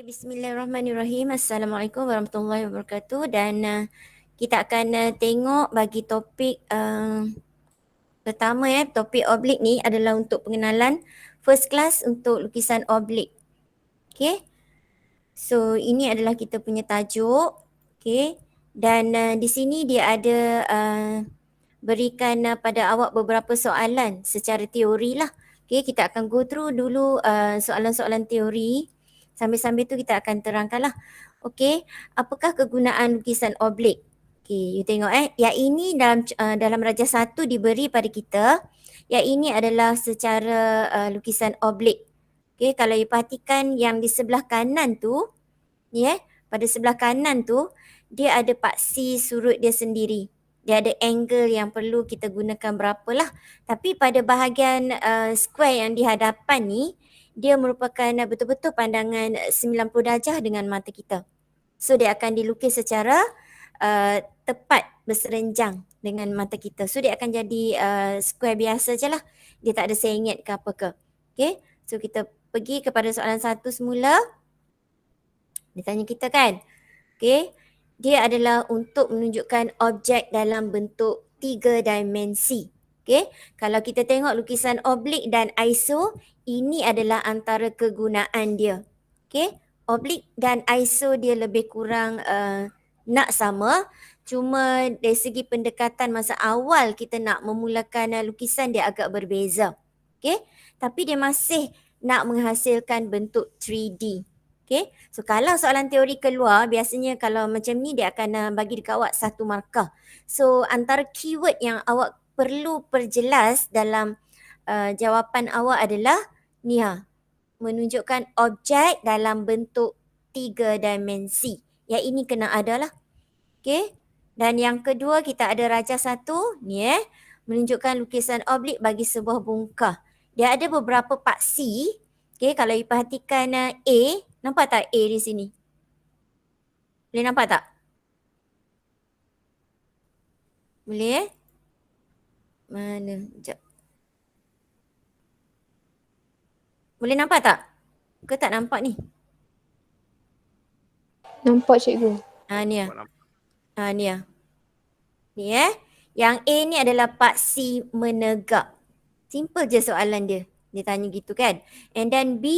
Bismillahirrahmanirrahim. Assalamualaikum warahmatullahi wabarakatuh. Dan kita akan tengok bagi topik pertama topik oblik ni adalah untuk pengenalan first class untuk lukisan oblik. Okay. So ini adalah kita punya tajuk. Okay. Dan di sini dia ada berikan pada awak beberapa soalan secara teori lah. Okay, kita akan go through dulu soalan-soalan teori. Sambil-sambil tu kita akan terangkanlah. Okey, apakah kegunaan lukisan oblik? Okey, you tengok yang ini dalam Raja 1 diberi pada kita. Yang ini adalah secara lukisan oblik. Okey, kalau you perhatikan yang di sebelah kanan tu, ni pada sebelah kanan tu dia ada paksi surut dia sendiri. Dia ada angle yang perlu kita gunakan berapalah. Tapi pada bahagian square yang di hadapan ni, dia merupakan betul-betul pandangan 90 darjah dengan mata kita. So dia akan dilukis secara tepat berserenjang dengan mata kita. So dia akan jadi square biasa je lah. Dia tak ada sengit ke apa ke. Okay. So kita pergi kepada soalan 1 semula. Dia tanya kita kan. Okay. Dia adalah untuk menunjukkan objek dalam bentuk 3 dimensi. Okay. Kalau kita tengok lukisan oblik dan ISO, ini adalah antara kegunaan dia. Okay. Oblik dan ISO dia lebih kurang nak sama. Cuma dari segi pendekatan masa awal kita nak memulakan lukisan dia agak berbeza. Okay. Tapi dia masih nak menghasilkan bentuk 3D. Okay. So kalau soalan teori keluar, biasanya kalau macam ni dia akan bagi dekat awak 1 markah. So antara keyword yang awak perlu perjelas dalam jawapan awak adalah ni menunjukkan objek dalam bentuk 3 dimensi. Yang ini kena ada lah. Okay. Dan yang kedua kita ada Raja 1 ni menunjukkan lukisan oblik bagi sebuah bungkah. Dia ada beberapa paksi. Okay, kalau you perhatikan A, nampak tak A di sini? Boleh nampak tak? Boleh Mana? Sekejap. Boleh nampak tak? Ke tak nampak ni? Nampak cikgu. Ni ni Ni Yang A ni adalah paksi menegak. Simple je soalan dia. Dia tanya gitu kan. And then B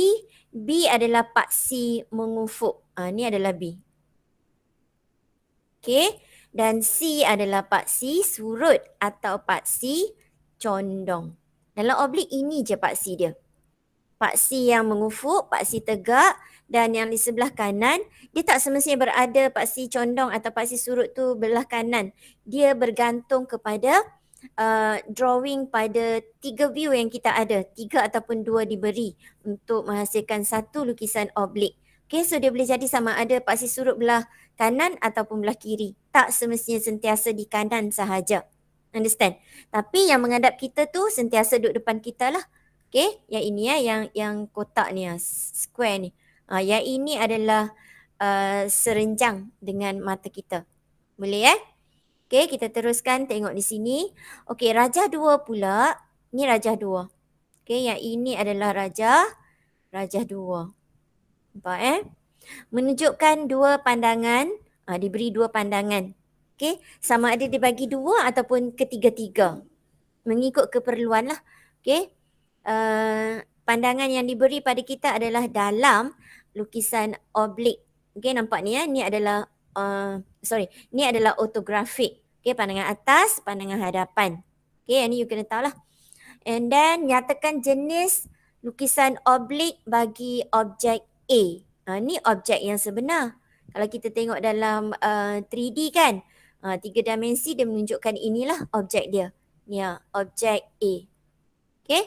adalah paksi mengufuk. Ni adalah B. Okay. Dan C adalah paksi surut atau paksi condong. Dalam oblik ini je paksi dia. Paksi yang mengufuk, paksi tegak, dan yang di sebelah kanan, dia tak semestinya berada paksi condong atau paksi surut tu belah kanan. Dia bergantung kepada drawing pada 3 view yang kita ada. 3 ataupun 2 diberi untuk menghasilkan satu lukisan oblik. Okay, so dia boleh jadi sama ada paksi surut belah kanan ataupun belah kiri. Tak semestinya sentiasa di kanan sahaja. Understand? Tapi yang menghadap kita tu sentiasa duduk depan kita lah. Okay, yang ini yang kotak ni square ni. Yang ini adalah serenjang dengan mata kita. Boleh Okay, kita teruskan tengok di sini. Okay, Raja 2 pula. Ni Raja 2. Okay, yang ini adalah Raja 2. Nampak menunjukkan 2 pandangan. Diberi 2 pandangan. Okay, sama ada dibagi 2 ataupun ketiga-tiga. Mengikut keperluan lah. Okay. Pandangan yang diberi pada kita adalah dalam lukisan oblik. Okay, nampak ni ni adalah ni adalah ortografik. Okay, pandangan atas, pandangan hadapan. Okay, yang ni you kena tahu lah. And then nyatakan jenis lukisan oblik bagi objek A. Ni objek yang sebenar. Kalau kita tengok dalam 3D kan, 3 dimensi dia menunjukkan inilah objek dia. Ni objek A. Okay.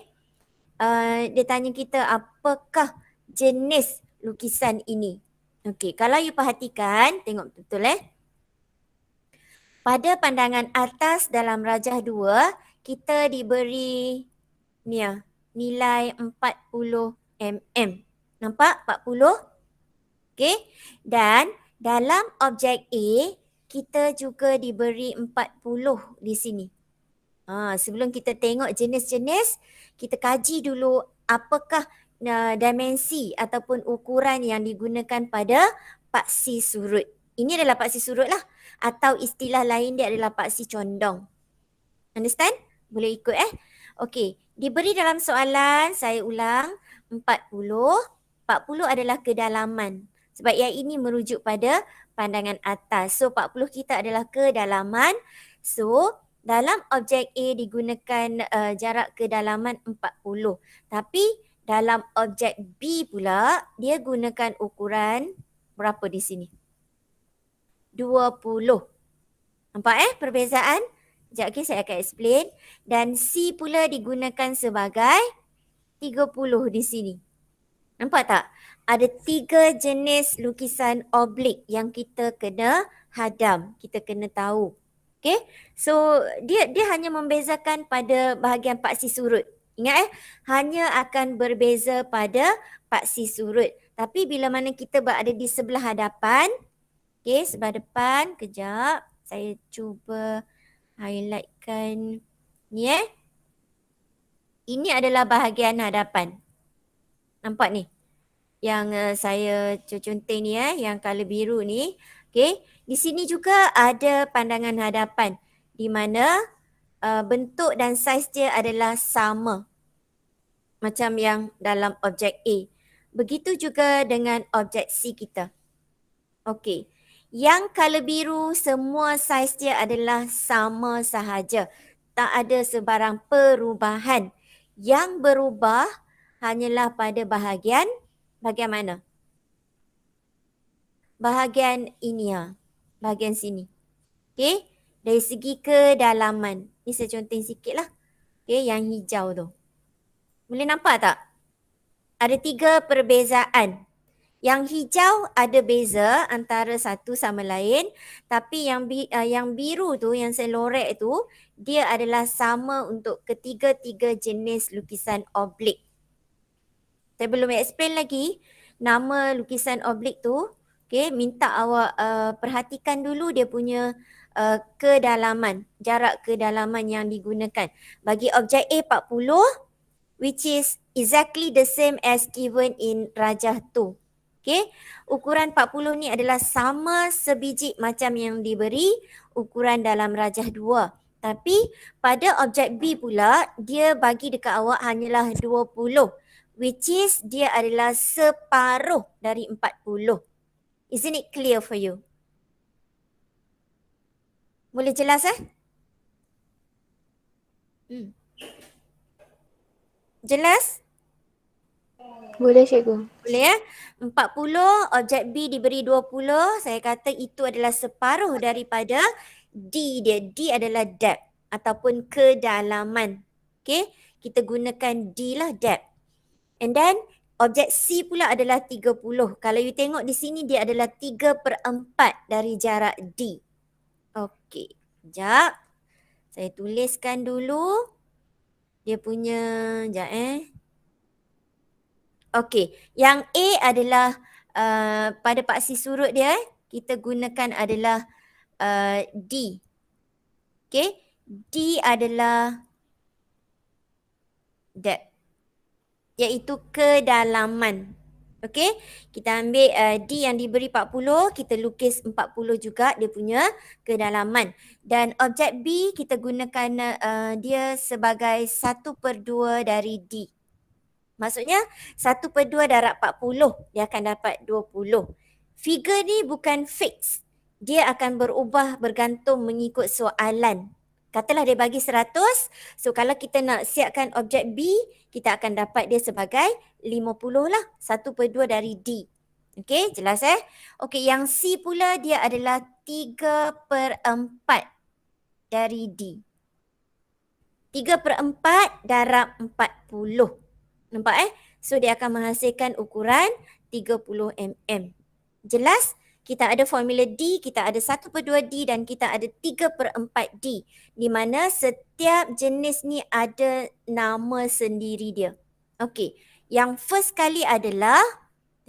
Dia tanya kita apakah jenis lukisan ini. Okay, kalau you perhatikan, tengok betul pada pandangan atas dalam Rajah 2, kita diberi nilai 40 mm. Nampak 40? Okay. Dan dalam objek A, kita juga diberi 40 di sini. Sebelum kita tengok jenis-jenis, kita kaji dulu apakah dimensi ataupun ukuran yang digunakan pada paksi surut. Ini adalah paksi surut lah, atau istilah lain dia adalah paksi condong. Understand? Boleh ikut Okey, diberi dalam soalan, saya ulang, 40. 40 adalah kedalaman. Sebab yang ini merujuk pada pandangan atas. So 40 kita adalah kedalaman. So dalam objek A digunakan jarak kedalaman 40. Tapi dalam objek B pula dia gunakan ukuran berapa di sini? 20. Nampak perbezaan? Sekejap saya akan explain. Dan C pula digunakan sebagai 30 di sini. Nampak tak? Ada 3 jenis lukisan oblik yang kita kena hadam. Kita kena tahu. Okay? So, dia hanya membezakan pada bahagian paksi surut. Ingat hanya akan berbeza pada paksi surut. Tapi bila mana kita berada di sebelah hadapan, okay, sebelah depan, kejap. Saya cuba highlightkan ni Ini adalah bahagian hadapan. Nampak ni? Yang saya conteng ni yang color biru ni. Okay. Di sini juga ada pandangan hadapan di mana bentuk dan saiz dia adalah sama. Macam yang dalam objek A. Begitu juga dengan objek C kita. Okey. Yang color biru semua saiz dia adalah sama sahaja. Tak ada sebarang perubahan. Yang berubah hanyalah pada bahagian mana? Bahagian ini bahagian sini. Okey. Dari segi kedalaman. Ni saya conteng sikit lah. Okey, yang hijau tu. Boleh nampak tak? Ada 3 perbezaan. Yang hijau ada beza antara satu sama lain, tapi yang biru tu, yang saya lorek tu, dia adalah sama untuk ketiga-tiga jenis lukisan oblik. Saya belum explain lagi nama lukisan oblik tu. Okay, minta awak perhatikan dulu dia punya kedalaman, jarak kedalaman yang digunakan. Bagi objek A 40, which is exactly the same as given in Rajah 2. Okay, ukuran 40 ni adalah sama sebiji macam yang diberi ukuran dalam Rajah 2. Tapi pada objek B pula, dia bagi dekat awak hanyalah 20. Which is dia adalah separuh dari 40. Isn't it clear for you? Boleh jelas Jelas? Boleh cikgu. Boleh 40, objek B diberi 20, saya kata itu adalah separuh daripada D dia. D adalah depth ataupun kedalaman. Okay, kita gunakan D lah, depth. And then objek C pula adalah 30. Kalau you tengok di sini dia adalah 3/4 dari jarak D. Okay, sekejap. Saya tuliskan dulu. Dia punya, sekejap Okey, yang A adalah pada paksi surut dia kita gunakan adalah D. Okey, D adalah depth, iaitu kedalaman. Okey, kita ambil D yang diberi 40, kita lukis 40 juga dia punya kedalaman. Dan objek B kita gunakan dia sebagai 1/2 dari D. Maksudnya 1/2 darab 40 dia akan dapat 20. Figure ni bukan fix. Dia akan berubah bergantung mengikut soalan. Katalah dia bagi 100. So kalau kita nak siapkan objek B, kita akan dapat dia sebagai 50 lah. 1/2 dari D. Okey, jelas Okey, yang C pula dia adalah 3/4 dari D. 3/4 darab 40. Nampak So dia akan menghasilkan ukuran 30 mm. Jelas? Kita ada formula D, kita ada 1/2 D dan kita ada 3/4 D. Di mana setiap jenis ni ada nama sendiri dia. Okey, yang first kali adalah,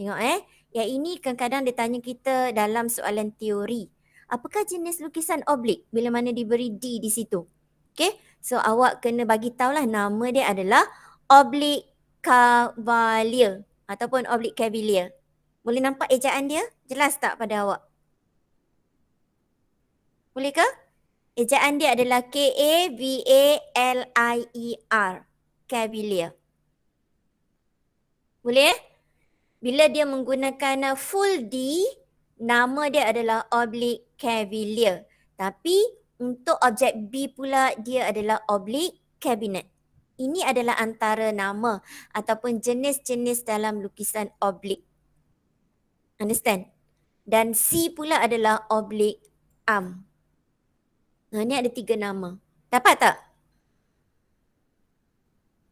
tengok yang ini kadang-kadang dia tanya kita dalam soalan teori. Apakah jenis lukisan oblik bila mana diberi D di situ? Okey, so awak kena bagi tahulah nama dia adalah oblik cavalier ataupun oblique cavalier. Boleh nampak ejaan dia? Jelas tak pada awak? Boleh ke? Ejaan dia adalah K-A-V-A-L-I-E-R. Cavalier. Boleh? Bila dia menggunakan full D, nama dia adalah oblique cavalier. Tapi untuk objek B pula dia adalah oblique cabinet. Ini adalah antara nama ataupun jenis-jenis dalam lukisan oblique. Understand? Dan C pula adalah oblique arm. Ni ada 3 nama. Dapat tak?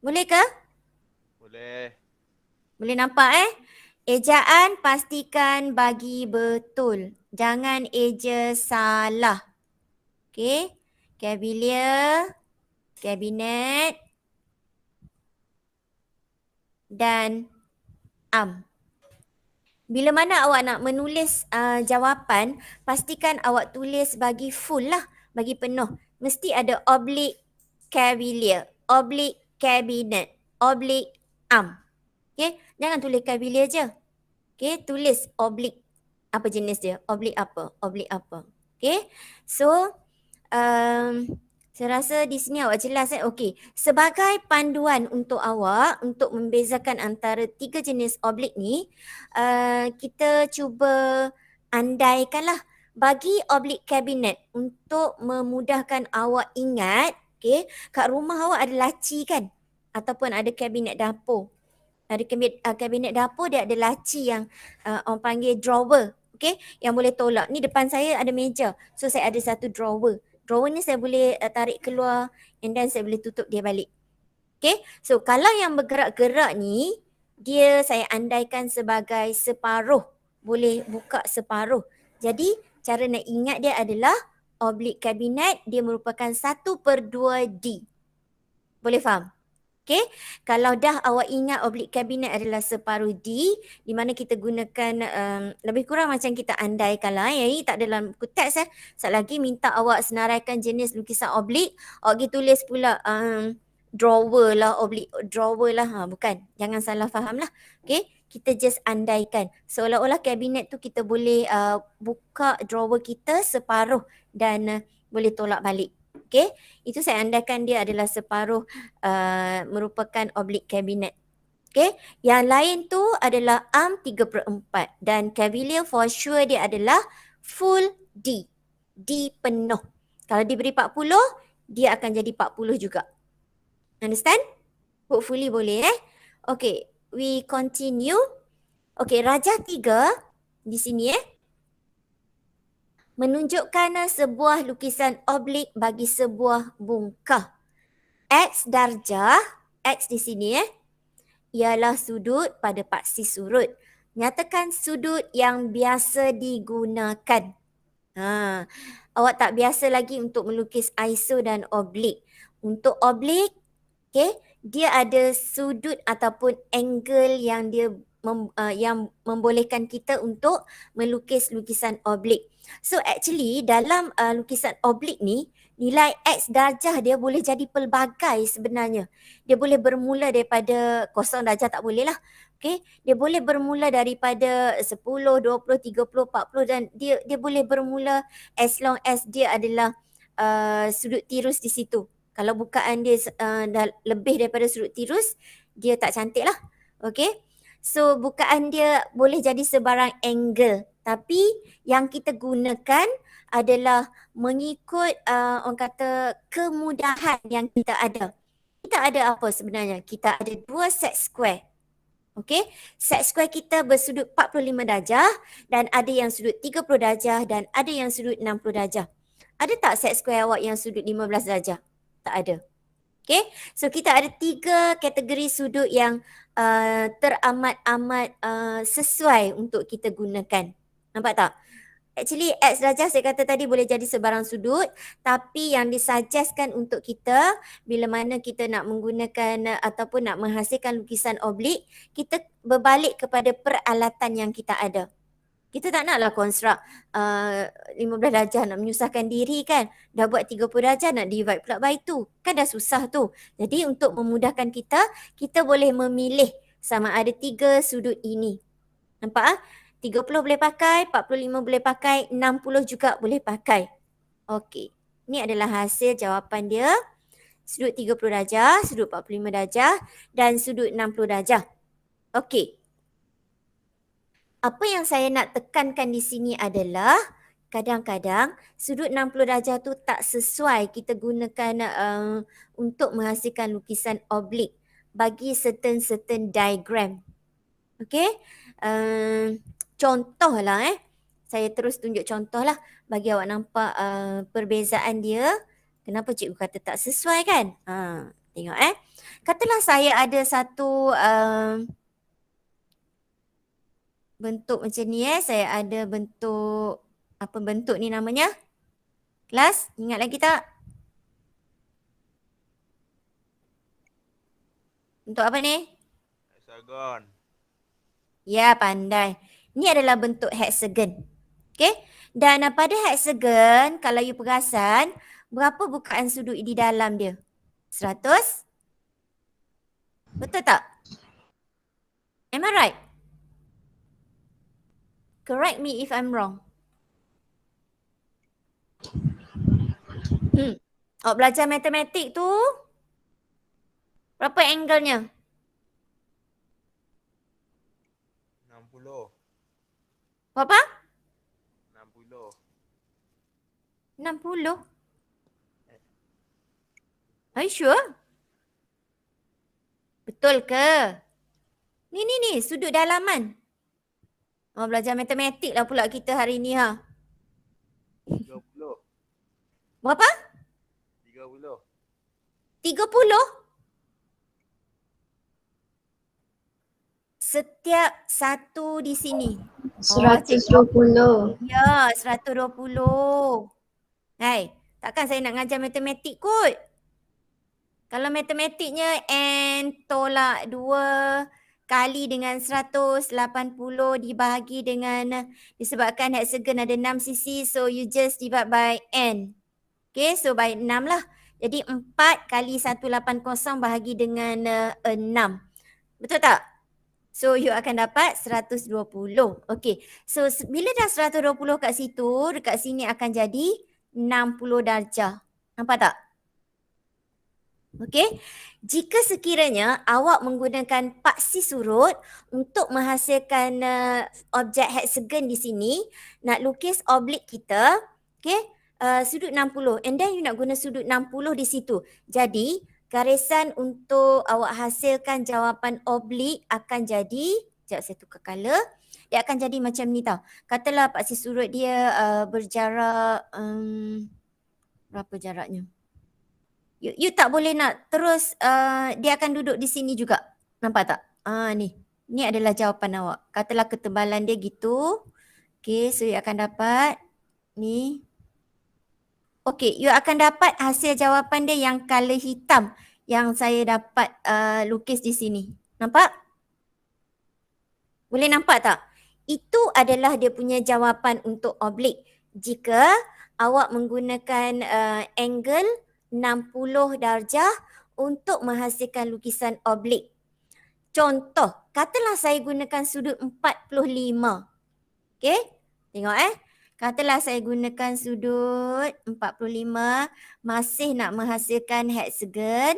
Boleh ke? Boleh. Boleh nampak Ejaan pastikan bagi betul. Jangan eja salah. Okey. Cavalier, cabinet dan arm. Bila mana awak nak menulis jawapan, pastikan awak tulis bagi full lah, bagi penuh. Mesti ada oblique cavalier, oblique cabinet, oblique arm. Okay, jangan tulis cavalier je. Okay, tulis oblique. Apa jenis dia? Oblique apa? Oblique apa? Okay, so saya rasa di sini awak jelas Okey, sebagai panduan untuk awak untuk membezakan antara 3 jenis oblique ni, kita cuba andaikanlah bagi oblique cabinet untuk memudahkan awak ingat, okey, kat rumah awak ada laci kan? Ataupun ada kabinet dapur. Ada kabinet dapur dia ada laci yang orang panggil drawer. Okay, yang boleh tolak. Ni depan saya ada meja. So saya ada satu drawer. Drawer ni saya boleh tarik keluar and then saya boleh tutup dia balik. Okay, so kalau yang bergerak-gerak ni, dia saya andaikan sebagai separuh. Boleh buka separuh. Jadi cara nak ingat dia adalah oblique cabinet, dia merupakan 1/2D. Boleh faham? Okay, kalau dah awak ingat oblique cabinet adalah separuh D, di mana kita gunakan lebih kurang macam kita andaikan lah. Ini tak dalam buku teks Sekejap lagi minta awak senaraikan jenis lukisan oblique, awak pergi tulis pula drawer lah, oblique drawer lah. Bukan, jangan salah faham lah. Okay, kita just andaikan. Seolah-olah kabinet tu kita boleh buka drawer kita separuh dan boleh tolak balik. Okay, itu saya andaikan dia adalah separuh merupakan oblique cabinet. Okay, yang lain tu adalah arm 3/4 dan cavalier for sure dia adalah full D. D penuh. Kalau diberi 40, dia akan jadi 40 juga. Understand? Hopefully boleh Okay, we continue. Okay, Rajah 3 di sini menunjukkan sebuah lukisan oblik bagi sebuah bungkah. X darjah, X di sini ialah sudut pada paksi surut. Nyatakan sudut yang biasa digunakan. Awak tak biasa lagi untuk melukis iso dan oblik. Untuk oblik, okay, dia ada sudut ataupun angle yang dia yang membolehkan kita untuk melukis lukisan oblik. So actually dalam lukisan oblik ni, nilai X darjah dia boleh jadi pelbagai sebenarnya. Dia boleh bermula daripada 0 darjah tak boleh lah. Okay, dia boleh bermula daripada 10, 20, 30, 40 dan dia boleh bermula as long as dia adalah sudut tirus di situ. Kalau bukaan dia lebih daripada sudut tirus, dia tak cantik lah. Okay, so bukaan dia boleh jadi sebarang angle. Tapi yang kita gunakan adalah mengikut orang kata kemudahan yang kita ada. Kita ada apa sebenarnya? Kita ada 2 set square. Okey, set square kita bersudut 45 darjah dan ada yang sudut 30 darjah dan ada yang sudut 60 darjah. Ada tak set square awak yang sudut 15 darjah? Tak ada. Okey, so kita ada 3 kategori sudut yang teramat-amat sesuai untuk kita gunakan. Nampak tak? Actually X darjah saya kata tadi boleh jadi sebarang sudut, tapi yang disuggestkan untuk kita bila mana kita nak menggunakan ataupun nak menghasilkan lukisan oblik, kita berbalik kepada peralatan yang kita ada. Kita tak naklah konstruk 15 darjah, nak menyusahkan diri kan. Dah buat 30 darjah nak divide pula by 2. Kan dah susah tu. Jadi untuk memudahkan kita, kita boleh memilih sama ada 3 sudut ini. Nampak ah? 30 boleh pakai, 45 boleh pakai, 60 juga boleh pakai. Okey. Ini adalah hasil jawapan dia. Sudut 30 darjah, sudut 45 darjah dan sudut 60 darjah. Okey. Apa yang saya nak tekankan di sini adalah kadang-kadang sudut 60 darjah tu tak sesuai kita gunakan untuk menghasilkan lukisan oblik bagi certain diagram. Okey? Contohlah saya terus tunjuk contoh lah bagi awak nampak perbezaan dia. Kenapa cikgu kata tak sesuai kan? Tengok Katalah saya ada satu bentuk macam ni saya ada bentuk, apa bentuk ni namanya? Kelas, ingat lagi tak? Bentuk apa ni? Hexagon. Ya, pandai. Ini adalah bentuk hexagon. Okey? Dan pada hexagon, kalau you perasan, berapa bukaan sudut di dalam dia? 100? Betul tak? Am I right? Correct me if I'm wrong. Awak belajar matematik tu, berapa angle-nya? 60. Berapa? 60. 60? Are you sure? Betul ke? Ni, sudut dalaman. Belajar matematik lah pula kita hari ni 30. Berapa? 30. 30? Setiap satu di sini. 120. Ya, 120. Hai, takkan saya nak ngajar matematik kot. Kalau matematiknya n tolak 2 kali dengan 180 dibahagi dengan, disebabkan hexagon ada 6 sisi, so you just divide by n. Okay, so by 6 lah. Jadi 4 kali 180 bahagi dengan 6. Betul tak? So you akan dapat 120. Okay, so bila dah 120 kat situ, dekat sini akan jadi 60 darjah. Nampak tak? Okey, jika sekiranya awak menggunakan paksi surut untuk menghasilkan objek hexagon di sini, nak lukis oblik kita, okey, sudut 60 and then you nak guna sudut 60 di situ. Jadi, garisan untuk awak hasilkan jawapan oblik akan jadi, sekejap saya tukar color, dia akan jadi macam ni tau. Katalah paksi surut dia berjarak, berapa jaraknya? You tak boleh nak terus dia akan duduk di sini juga. Nampak tak? Ni. Ni adalah jawapan awak. Katalah ketebalan dia gitu. Okay, so you akan dapat ni. Okay, you akan dapat hasil jawapan dia yang color hitam yang saya dapat lukis di sini. Nampak? Boleh nampak tak? Itu adalah dia punya jawapan untuk oblik. Jika awak menggunakan angle 60 darjah untuk menghasilkan lukisan oblik. Contoh, katalah saya gunakan sudut 45. Okey? Tengok Katalah saya gunakan sudut 45, masih nak menghasilkan hexagon.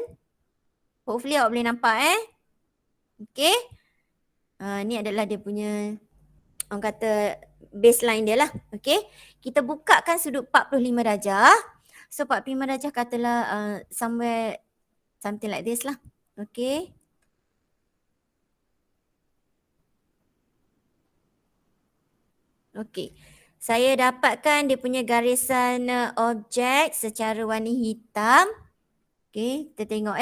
Hopefully awak boleh nampak Okey? Ni adalah dia punya, orang kata baseline dia lah. Okey? Kita bukakan sudut 45 darjah. So 45 darjah katalah somewhere something like this lah. Okay. Okay. Saya dapatkan dia punya garisan objek secara warna hitam. Okay. Kita tengok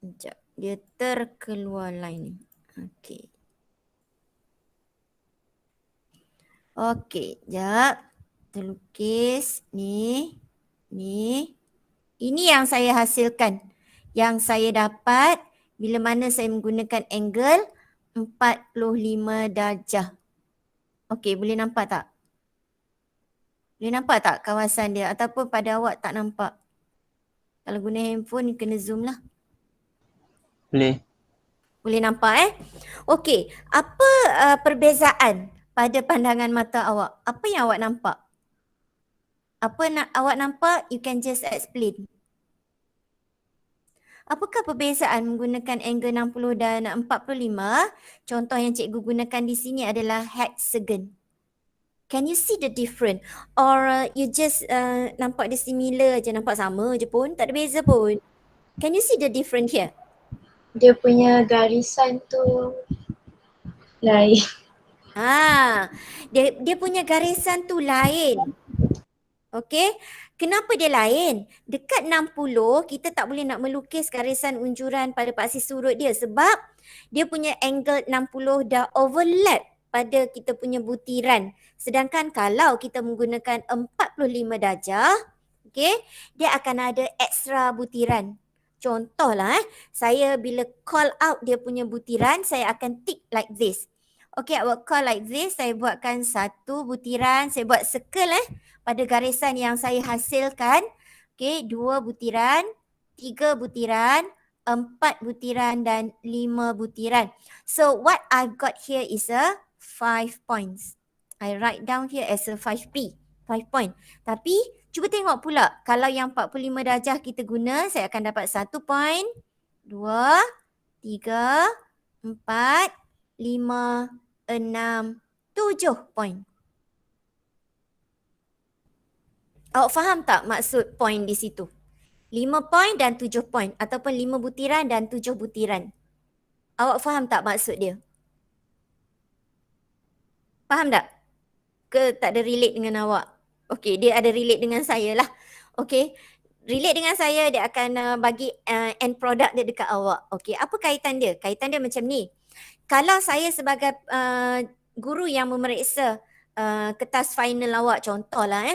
Sekejap. Dia terkeluar line ni. Okay. Okey, jap. Terlukis ni. Ni. Ini yang saya hasilkan. Yang saya dapat bila mana saya menggunakan angle 45 darjah. Okey, boleh nampak tak? Boleh nampak tak kawasan dia ataupun pada awak tak nampak? Kalau guna handphone kena zoom lah. Boleh. Boleh nampak Okey, apa perbezaan pada pandangan mata awak? Apa yang awak nampak? Apa awak nampak? You can just explain. Apakah perbezaan menggunakan angle 60 dan 45? Contoh yang cikgu gunakan di sini adalah hexagon. Can you see the difference? Or you just nampak dia similar je, nampak sama je pun, tak ada beza pun. Can you see the difference here? Dia punya garisan tu lain. Dia punya garisan tu lain. Okey, kenapa dia lain? Dekat 60 kita tak boleh nak melukis garisan unjuran pada paksi surut dia sebab dia punya angle 60 dah overlap pada kita punya butiran. Sedangkan kalau kita menggunakan 45 darjah, okey, dia akan ada ekstra butiran. Contohlah saya bila call out dia punya butiran, saya akan tick like this. Okey, I will call like this, saya buatkan satu butiran, saya buat circle pada garisan yang saya hasilkan. Okey, 2 butiran, 3 butiran, 4 butiran dan 5 butiran. So what I've got here is a 5 points. I write down here as a 5P, 5 point. Tapi cuba tengok pula, kalau yang 45 darjah kita guna, saya akan dapat 1 point, 2, 3, 4, 5, 6, 7 point. Awak faham tak maksud point di situ? 5 point dan 7 point ataupun 5 butiran dan 7 butiran. Awak faham tak maksud dia? Faham tak? Ke tak ada relate dengan awak? Okey, dia ada relate dengan saya lah. Okey, relate dengan saya, dia akan bagi end product dia dekat awak. Okey, apa kaitan dia? Kaitan dia macam ni. Kalau saya sebagai guru yang memeriksa kertas final awak, contohlah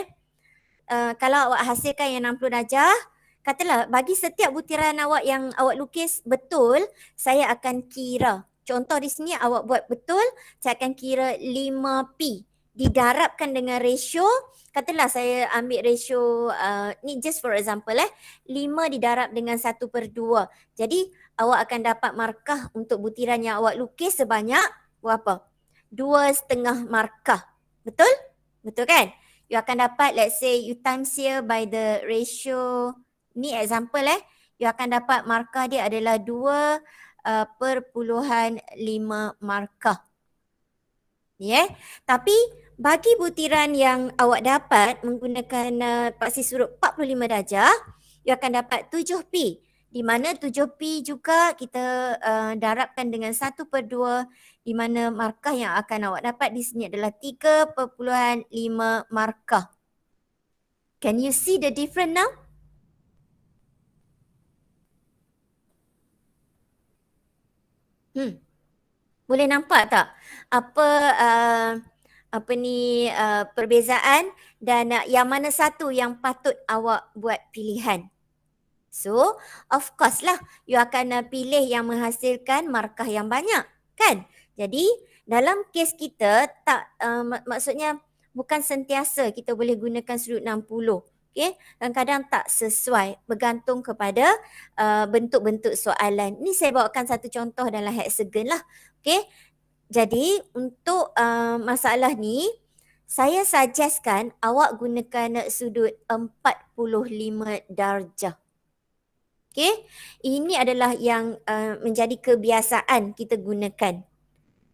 kalau awak hasilkan yang 60 darjah, katalah bagi setiap butiran awak yang awak lukis betul, saya akan kira. Contoh di sini awak buat betul, saya akan kira 5P. Didarabkan dengan ratio, katalah saya ambil ratio, ni just for example 5 didarab dengan 1/2. Jadi awak akan dapat markah untuk butiran yang awak lukis sebanyak berapa? 2.5 markah. Betul? Betul kan? You akan dapat, let's say you times here by the ratio, ni example you akan dapat markah dia adalah 2.5 markah. Tapi bagi butiran yang awak dapat menggunakan paksi surut 45 darjah, you akan dapat 7P. Di mana 7P juga kita darabkan dengan 1/2, di mana markah yang akan awak dapat di sini adalah 3.5 markah. Can you see the difference now? Boleh nampak tak apa ni perbezaan dan yang mana satu yang patut awak buat pilihan? So, of course lah, you akan pilih yang menghasilkan markah yang banyak, kan? Jadi, dalam kes kita, maksudnya bukan sentiasa kita boleh gunakan sudut 60. Okay? Kadang-kadang tak sesuai, bergantung kepada bentuk-bentuk soalan. Ni saya bawakan satu contoh dalam hexagon lah. Okay? Jadi, untuk masalah ni, saya suggestkan awak gunakan sudut 45 darjah. Okay, ini adalah yang menjadi kebiasaan kita gunakan.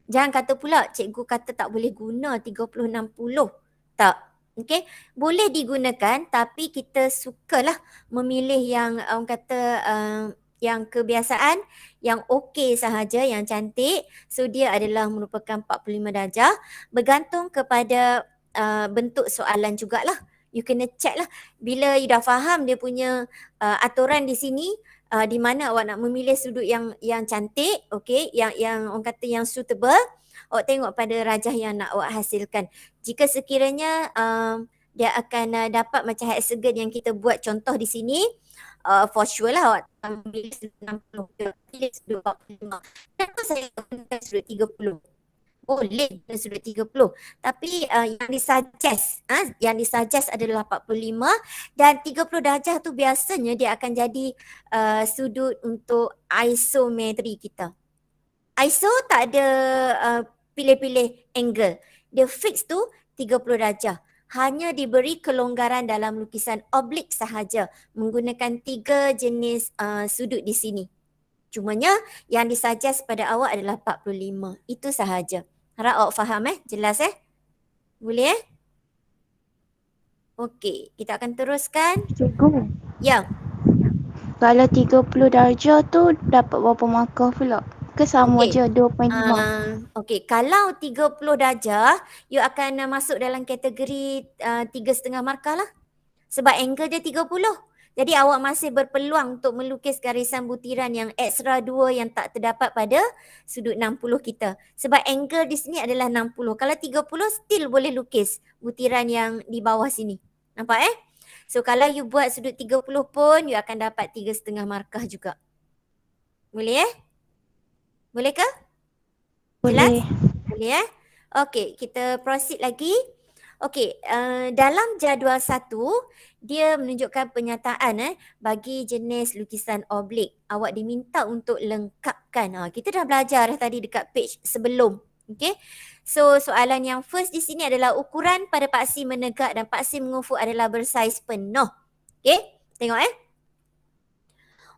Jangan kata pula cikgu kata tak boleh guna 30-60. Tak. Okay, boleh digunakan tapi kita sukalah memilih yang orang kata yang kebiasaan, yang okey sahaja, yang cantik. So dia adalah merupakan 45 darjah. Bergantung kepada bentuk soalan jugalah. You kena check lah. Bila you dah faham dia punya aturan di sini, di mana awak nak memilih sudut yang cantik, okey, yang orang kata yang suitable, awak tengok pada rajah yang nak awak hasilkan. Jika sekiranya dia akan dapat macam hexagon yang kita buat contoh di sini. For sure lah awak ambil sudut 60, pilih sudut 45. Kenapa saya gunakan sudut 30? Boleh guna sudut 30. Tapi yang disuggest adalah 45 dan 30 darjah tu biasanya dia akan jadi sudut untuk isometri kita. ISO tak ada pilih-pilih angle. Dia fix tu 30 darjah. Hanya diberi kelonggaran dalam lukisan oblik sahaja menggunakan 3 jenis sudut di sini. Cumanya yang disuggest pada awak adalah 45. Itu sahaja. Harap awak faham jelas Boleh Okey, kita akan teruskan. Cikgu, Ya. kalau 30 darjah tu dapat berapa markah pula? Ke sama Okey. je 2.5? Okey, kalau 30 darjah, you akan masuk dalam kategori 3.5 markah lah. Sebab angle dia 30. Jadi awak masih berpeluang untuk melukis garisan butiran yang ekstra 2 yang tak terdapat pada sudut 60 kita. Sebab angle di sini adalah 60. Kalau 30 still boleh lukis butiran yang di bawah sini. Nampak So kalau you buat sudut 30 pun you akan dapat 3.5 markah juga. Boleh Boleh ke? Jelas? Boleh. Boleh Okey, kita proceed lagi. Okey, dalam jadual 1 dia menunjukkan penyataan bagi jenis lukisan oblik. Awak diminta untuk lengkapkan. Kita dah belajar tadi dekat page sebelum. Okey. So soalan yang first di sini adalah ukuran pada paksi menegak dan paksi mengufuk adalah bersaiz penuh. Okey, tengok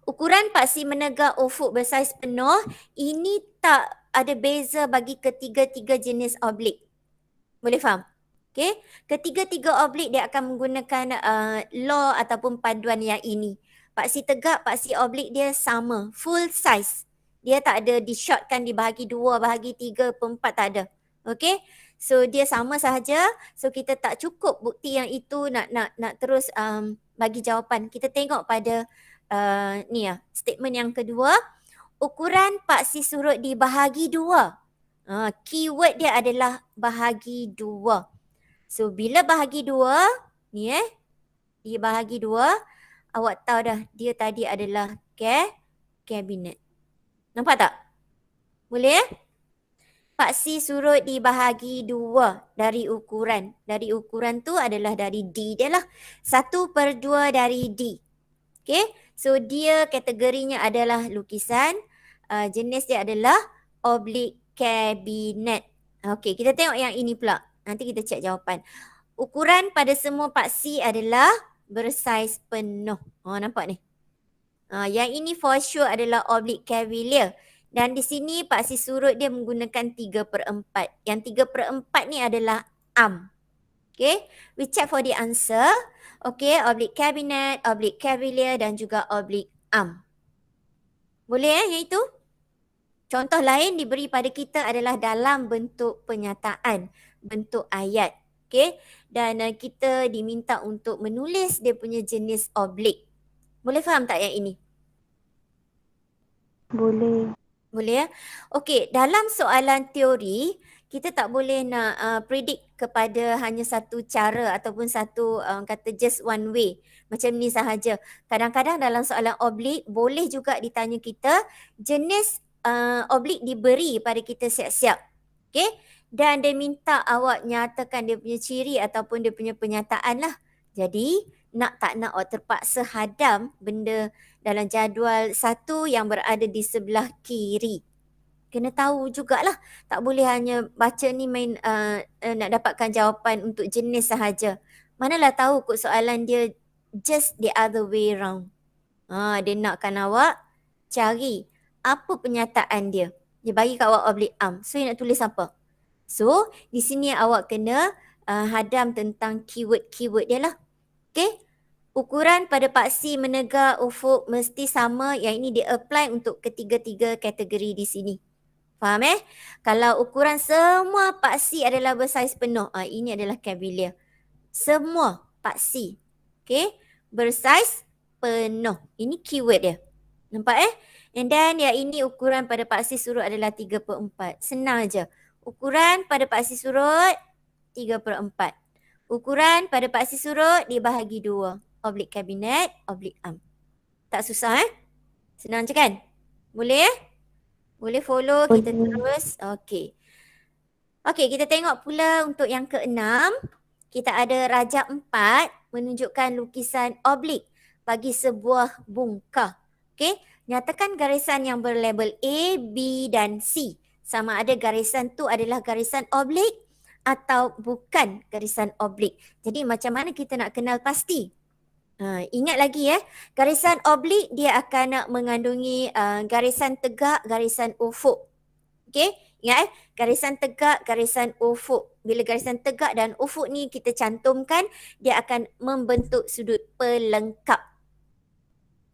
Ukuran paksi menegak ufuk bersaiz penuh ini tak ada beza bagi ketiga-tiga jenis oblik. Boleh faham? Okay. Ketiga-tiga oblik dia akan menggunakan law ataupun panduan yang ini. Paksi tegak, paksi oblik dia sama. Full size. Dia tak ada di-shortkan dibahagi 2, bahagi 3, per 4 tak ada. Okay. So dia sama sahaja. So kita tak cukup bukti yang itu nak terus bagi jawapan. Kita tengok pada statement yang kedua. Ukuran paksi surut dibahagi 2. Keyword dia adalah bahagi 2. So bila bahagi 2, dia bahagi 2, awak tahu dah dia tadi adalah kabinet. Nampak tak? Boleh Paksi surut dibahagi 2 dari ukuran. Dari ukuran tu adalah dari D dia lah. 1/2 dari D. Okay, so dia kategorinya adalah lukisan. Jenis dia adalah oblik kabinet. Okay, kita tengok yang ini pula. Nanti kita cek jawapan. Ukuran pada semua paksi adalah bersaiz penuh. Nampak ni? Yang ini for sure adalah oblik cavalier. Dan di sini paksi surut dia menggunakan 3/4. Yang 3/4 ni adalah arm. Okay, we check for the answer. Okay, oblik cabinet, oblik cavalier dan juga oblik arm. Boleh yang itu? Contoh lain diberi pada kita adalah dalam bentuk penyataan, bentuk ayat. Okay, dan kita diminta untuk menulis dia punya jenis oblik. Boleh faham tak yang ini? Boleh. Boleh Okey, dalam soalan teori, kita tak boleh nak predict kepada hanya satu cara ataupun satu kata just one way. Macam ni sahaja. Kadang-kadang dalam soalan oblik boleh juga ditanya kita jenis oblik diberi pada kita siap-siap. Okey? Dan dia minta awak nyatakan dia punya ciri ataupun dia punya penyataan lah. Jadi nak tak nak awak terpaksa hadam benda dalam jadual 1 yang berada di sebelah kiri. Kena tahu jugalah. Tak boleh hanya baca ni main nak dapatkan jawapan untuk jenis sahaja. Manalah tahu kot soalan dia just the other way round. Dia nakkan awak cari apa penyataan dia. Dia bagi kat awak oblik arm. So, you nak tulis apa? So, di sini awak kena hadam tentang keyword-keyword dia lah. Okay? Ukuran pada paksi menegak ufuk mesti sama. Yang ini di-apply untuk ketiga-tiga kategori di sini. Faham Kalau ukuran semua paksi adalah bersaiz penuh. Ini adalah cavalier. Semua paksi. Okay? Bersaiz penuh. Ini keyword dia. Nampak And then yang ini ukuran pada paksi surut adalah 3/4. Senang je. Ukuran pada paksi surut 3/4. Ukuran pada paksi surut dibahagi 2. Oblik kabinet, oblik arm. Tak susah Senang je kan? Boleh Boleh follow kita terus. Okey. Okey, kita tengok pula untuk yang keenam. Kita ada rajak 4 menunjukkan lukisan oblik bagi sebuah bungkah. Okey, nyatakan garisan yang berlabel A, B dan C. Sama ada garisan tu adalah garisan oblik atau bukan garisan oblik. Jadi macam mana kita nak kenal pasti? Ingat lagi garisan oblik dia akan mengandungi garisan tegak, garisan ufuk. Okey, ingat garisan tegak, garisan ufuk. Bila garisan tegak dan ufuk ni kita cantumkan, dia akan membentuk sudut pelengkap.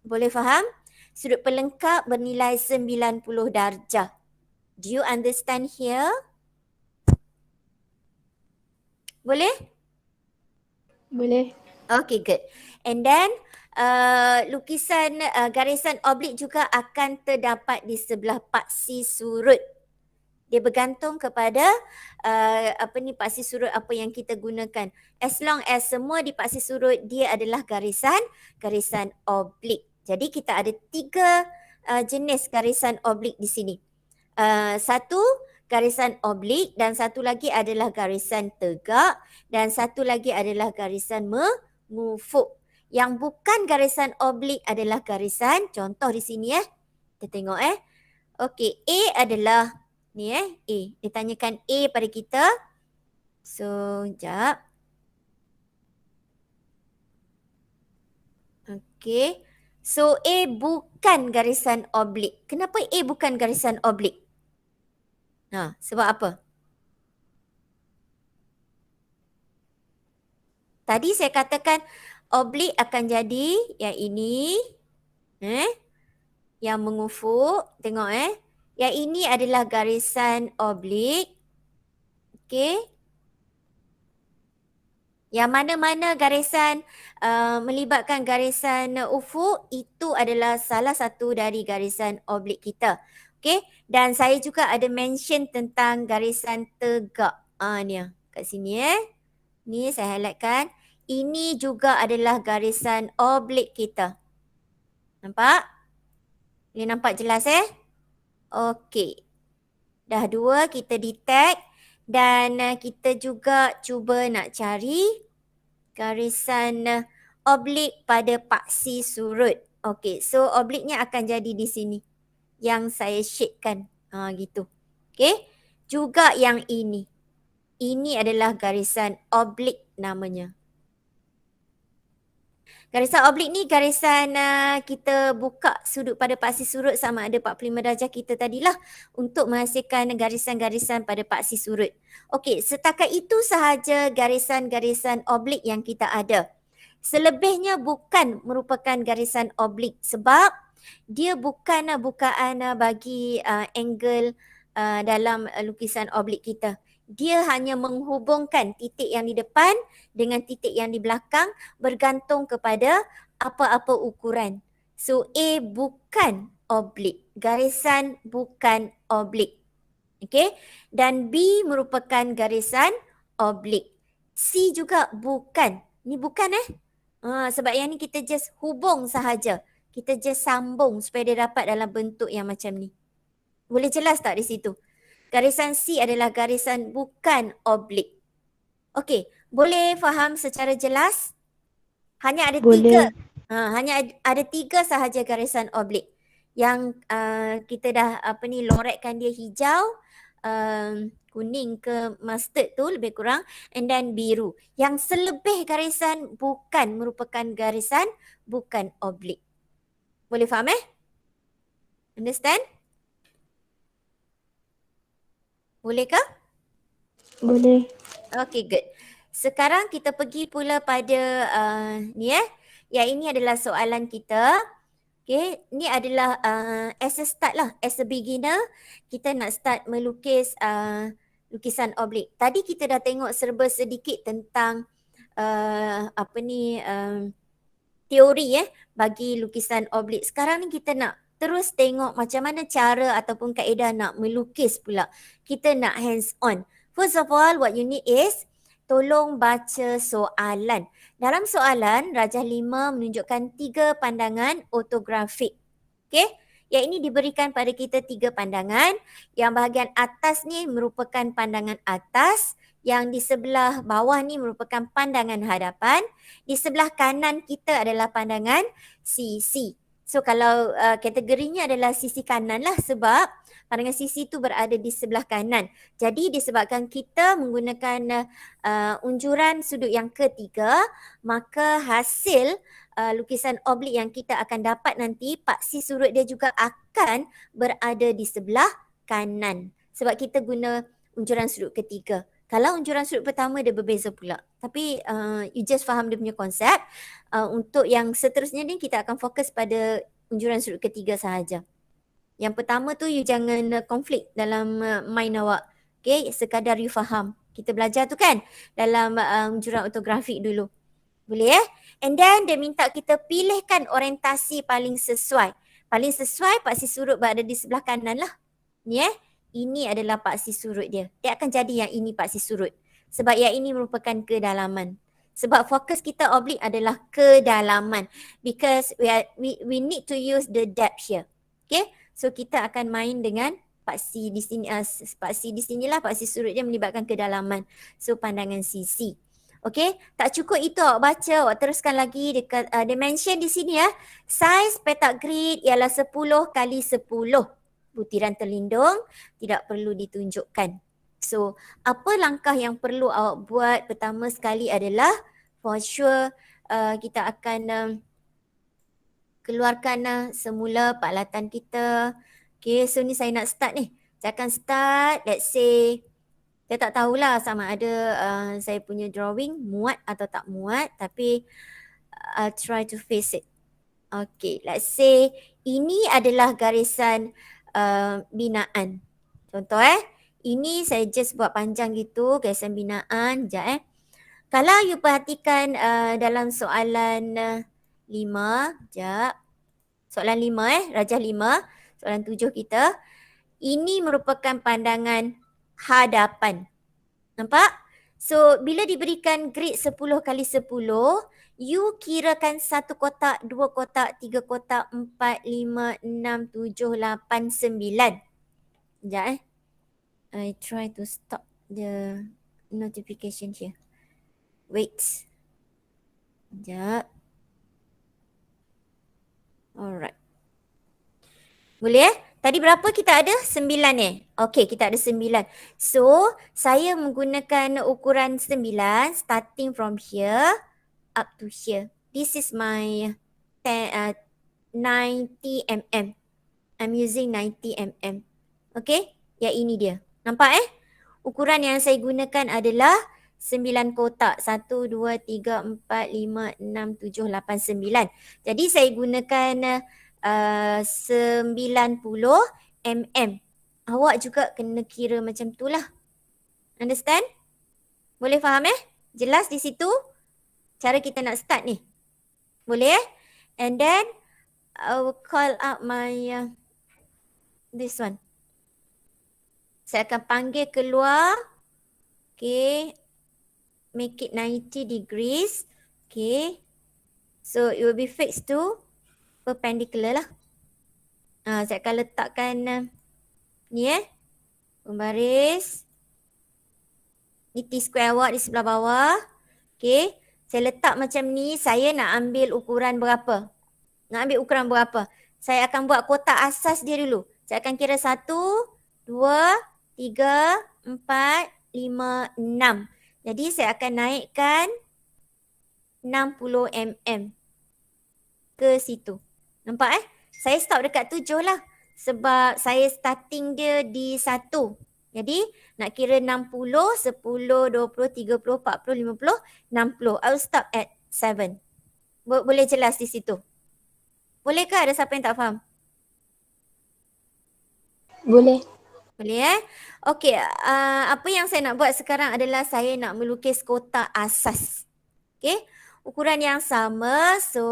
Boleh faham? Sudut pelengkap bernilai 90 darjah. Do you understand here? Boleh? Boleh. Okay, good. And then lukisan garisan oblik juga akan terdapat di sebelah paksi surut. Dia bergantung kepada paksi surut apa yang kita gunakan. As long as semua di paksi surut dia adalah garisan oblik. Jadi kita ada 3 jenis garisan oblik di sini. Satu garisan oblik dan satu lagi adalah garisan tegak dan satu lagi adalah garisan mengufuk. Yang bukan garisan oblik adalah garisan, contoh di sini kita tengok Okey, A adalah ni A. Dia tanyakan A pada kita. So, sekejap. Okey. So, A bukan garisan oblik. Kenapa A bukan garisan oblik? Sebab apa? Tadi saya katakan oblik akan jadi yang ini. Yang mengufuk. Tengok Yang ini adalah garisan oblik. Okey. Yang mana-mana garisan melibatkan garisan ufuk, itu adalah salah satu dari garisan oblik kita. Okey. Dan saya juga ada mention tentang garisan tegak. Ni kat sini Ni saya highlightkan. Ini juga adalah garisan oblik kita. Nampak? Boleh nampak jelas Okey. Dah 2 kita detect dan kita juga cuba nak cari garisan oblik pada paksi surut. Okey, so obliknya akan jadi di sini. Yang saya shadekan. Gitu. Okey. Juga yang ini. Ini adalah garisan oblik namanya. Garisan oblik ni garisan kita buka sudut pada paksi surut sama ada 45 darjah kita tadilah untuk menghasilkan garisan-garisan pada paksi surut. Okey, setakat itu sahaja garisan-garisan oblik yang kita ada. Selebihnya bukan merupakan garisan oblik sebab dia bukan bukaan bagi angle dalam lukisan oblik kita. Dia hanya menghubungkan titik yang di depan dengan titik yang di belakang bergantung kepada apa-apa ukuran. So A bukan oblik. Garisan bukan oblik. Okey. Dan B merupakan garisan oblik. C juga bukan. Ni bukan sebab yang ni kita just hubung sahaja. Kita just sambung supaya dia dapat dalam bentuk yang macam ni. Boleh jelas tak di situ? Garisan C adalah garisan bukan oblik. Okey, boleh faham secara jelas? Hanya ada Boleh. 3. Hanya ada 3 sahaja garisan oblik. Yang kita dah loretkan dia hijau, kuning ke mustard tu lebih kurang, and then biru. Yang selebih garisan bukan merupakan garisan bukan oblik. Boleh faham Understand? Boleh ke? Boleh. Okay, good. Sekarang kita pergi pula pada ni Yang ini adalah soalan kita. Okay, ni adalah as a start lah. As a beginner, kita nak start melukis lukisan oblik. Tadi kita dah tengok serba sedikit tentang teori bagi lukisan oblik. Sekarang ni kita nak terus tengok macam mana cara ataupun kaedah nak melukis pula. Kita nak hands on. First of all, what you need is tolong baca soalan. Dalam soalan, Rajah 5 menunjukkan 3 pandangan ortografik. Okey? Yang ini diberikan pada kita 3 pandangan. Yang bahagian atas ni merupakan pandangan atas. Yang di sebelah bawah ni merupakan pandangan hadapan. Di sebelah kanan kita adalah pandangan sisi. So kalau kategorinya adalah sisi kanan lah sebab pandangan sisi itu berada di sebelah kanan. Jadi disebabkan kita menggunakan unjuran sudut yang ketiga, maka hasil lukisan oblik yang kita akan dapat nanti, paksi surut dia juga akan berada di sebelah kanan. Sebab kita guna unjuran sudut ketiga. Kalau unjuran sudut pertama dia berbeza pula. Tapi you just faham dia punya konsep. Untuk yang seterusnya ni kita akan fokus pada unjuran sudut ketiga sahaja. Yang pertama tu you jangan konflik dalam mind awak. Okay, sekadar you faham. Kita belajar tu kan dalam unjuran ortografik dulu. Boleh And then dia minta kita pilihkan orientasi paling sesuai. Paling sesuai paksi surut berada di sebelah kanan lah. Ni ini adalah paksi surut dia. Dia akan jadi yang ini paksi surut. Sebab yang ini merupakan kedalaman. Sebab fokus kita oblik adalah kedalaman. Because we need to use the depth here. Okay. So kita akan main dengan paksi di sini. Paksi di sinilah paksi surut dia melibatkan kedalaman. So pandangan sisi. Okay. Tak cukup itu awak baca. Awak teruskan lagi dekat dia mention di sini Saiz petak grid ialah 10 kali 10. Butiran terlindung tidak perlu ditunjukkan. So, apa langkah yang perlu awak buat? Pertama sekali adalah for sure kita akan keluarkan semula peralatan kita. Okay, so ni saya nak start ni. Saya akan start, let's say, saya tak tahulah sama ada saya punya drawing muat atau tak muat, tapi I'll try to face it. Okay, let's say ini adalah garisan binaan. Contoh ini saya just buat panjang gitu, garisan binaan. Sekejap Kalau you perhatikan dalam soalan 5, sekejap. Soalan 5 Rajah 5, soalan 7 kita. Ini merupakan pandangan hadapan. Nampak? So bila diberikan grid 10 kali 10, you kirakan 1 kotak, 2 kotak, 3 kotak, 4, 5, 6, 7, 8, 9. Sekejap I try to stop the notification here. Wait. Sekejap. Alright. Boleh Tadi berapa kita ada? 9 Okay, kita ada 9. So, saya menggunakan ukuran 9 starting from here up to here. This is my 90 mm. I'm using 90 mm. Okay, yang ini dia. Nampak Ukuran yang saya gunakan adalah 9 kotak. 1, 2, 3, 4, 5, 6, 7, 8, 9. Jadi saya gunakan 90 mm. Awak juga kena kira macam tu lah. Understand? Boleh faham Jelas di situ cara kita nak start ni. Boleh And then I will call out my this one. Saya akan panggil keluar. Okay. Make it 90 degrees. Okay. So it will be fixed to perpendicular lah. Saya akan letakkan ni pembaris. Ni T-square awak di sebelah bawah. Okay. Saya letak macam ni. Saya nak ambil ukuran berapa? Saya akan buat kotak asas dia dulu. Saya akan kira 1, 2, 3, 4, 5, 6. Jadi saya akan naikkan 60 mm ke situ. Nampak Saya stop dekat 7 lah. Sebab saya starting dia di 1. Jadi nak kira 60, 10, 20, 30, 40, 50, 60. I'll stop at 7. Boleh jelas di situ? Bolehkah? Ada siapa yang tak faham? Boleh. Boleh Okey, apa yang saya nak buat sekarang adalah saya nak melukis kotak asas. Okey, ukuran yang sama. So,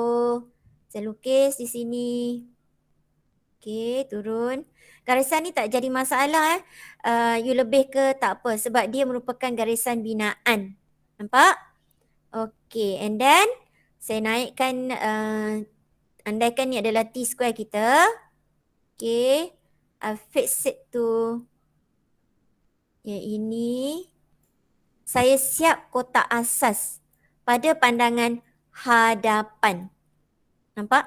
saya lukis di sini. Okey, turun. Garisan ni tak jadi masalah you lebih ke tak apa sebab dia merupakan garisan binaan. Nampak? Okay, and then saya naikkan, andaikan ni adalah T square kita. Okay, I fix it to yang ini. Saya siap kotak asas pada pandangan hadapan. Nampak?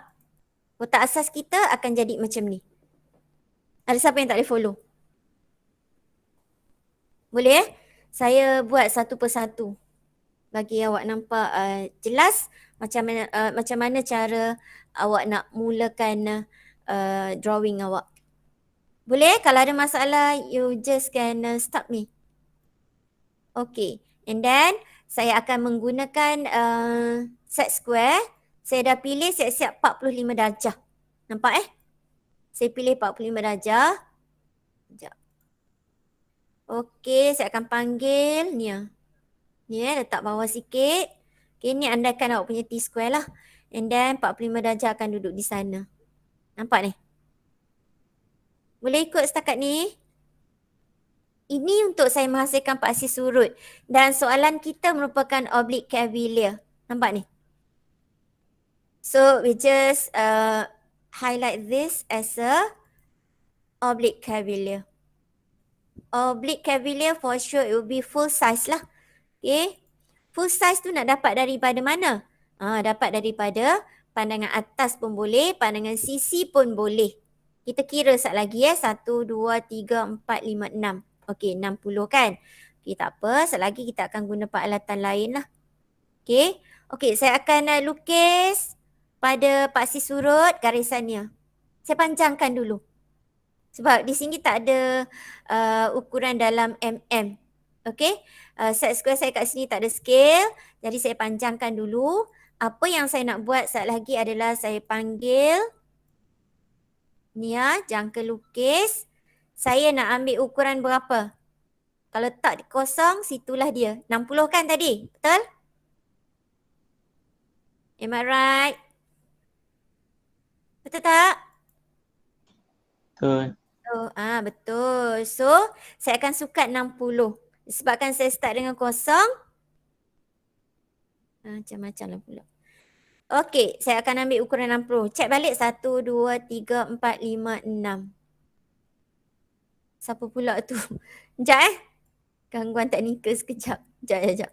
Kotak asas kita akan jadi macam ni. Ada siapa yang tak boleh follow? Boleh? Saya buat satu persatu bagi awak nampak jelas macam mana cara awak nak mulakan drawing awak. Boleh? Kalau ada masalah, you just can stop me. Okay. And then, saya akan menggunakan set square. Saya dah pilih siap-siap 45 darjah. Nampak Saya pilih 45 darjah. Sekejap. Okay, saya akan panggil ni. Ni letak bawah sikit. Okay, ni andaikan awak punya T square lah. And then 45 darjah akan duduk di sana. Nampak ni? Boleh ikut setakat ni? Ini untuk saya menghasilkan paksi surut. Dan soalan kita merupakan oblique cavalier. Nampak ni? So, we just highlight this as a oblique cavalier. Oblique cavalier for sure it will be full size lah. Okay. Full size tu nak dapat daripada mana? Dapat daripada pandangan atas pun boleh, pandangan sisi pun boleh. Kita kira sekejap lagi 1, 2, 3, 4, 5, 6. Okey, 60 kan? Okey, tak apa. Sekejap lagi kita akan guna peralatan lain lah. Okey. Okey, saya akan lukis pada paksi surut garisannya. Saya panjangkan dulu. Sebab di sini tak ada ukuran dalam mm. Okey. Set square saya kat sini tak ada scale. Jadi saya panjangkan dulu. Apa yang saya nak buat sekejap lagi adalah saya panggil ni jangka lukis. Saya nak ambil ukuran berapa? Kalau tak kosong, situlah dia. 60 kan tadi? Betul? Am I right? Betul tak? Betul. Betul. So, saya akan sukat 60. Sebabkan saya start dengan kosong. Macam-macam lah pula. Okey, saya akan ambil ukuran 60. Cek balik 1, 2, 3, 4, 5, 6. Siapa pula tu? Sekejap Gangguan teknikal sekejap. Sekejap.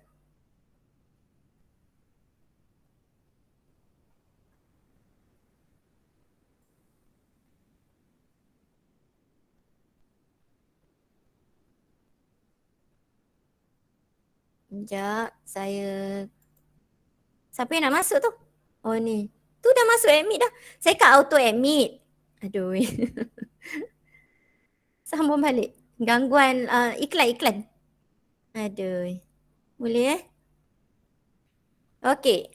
Sekejap, siapa yang nak masuk tu? Oh ni. Tu dah masuk admit dah. Saya kat auto admit. Aduh. Sambung balik. Gangguan iklan. Aduh. Boleh Okey.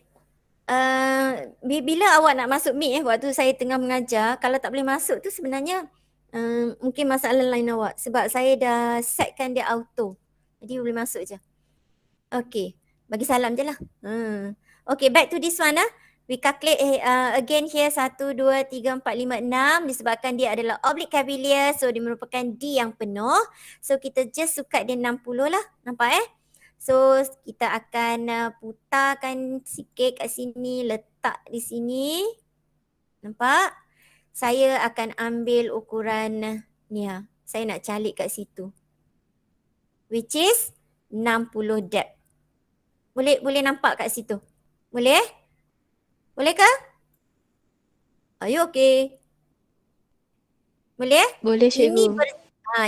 Bila awak nak masuk meet waktu saya tengah mengajar, kalau tak boleh masuk tu sebenarnya mungkin masalah lain awak. Sebab saya dah setkan dia auto. Jadi boleh masuk je. Okay, bagi salam je lah. Okay, back to this one . We calculate again here 1, 2, 3, 4, 5, 6. Disebabkan dia adalah oblique cavalier. So dia merupakan D yang penuh. So kita just sukat dia 60 lah. Nampak So kita akan putarkan sikit kat sini. Letak di sini. Nampak? Saya akan ambil ukuran ni . Saya nak calik kat situ. Which is 60 depth. Boleh nampak kat situ? Boleh? Boleh ke? Are you okay? Boleh? Boleh, cikgu.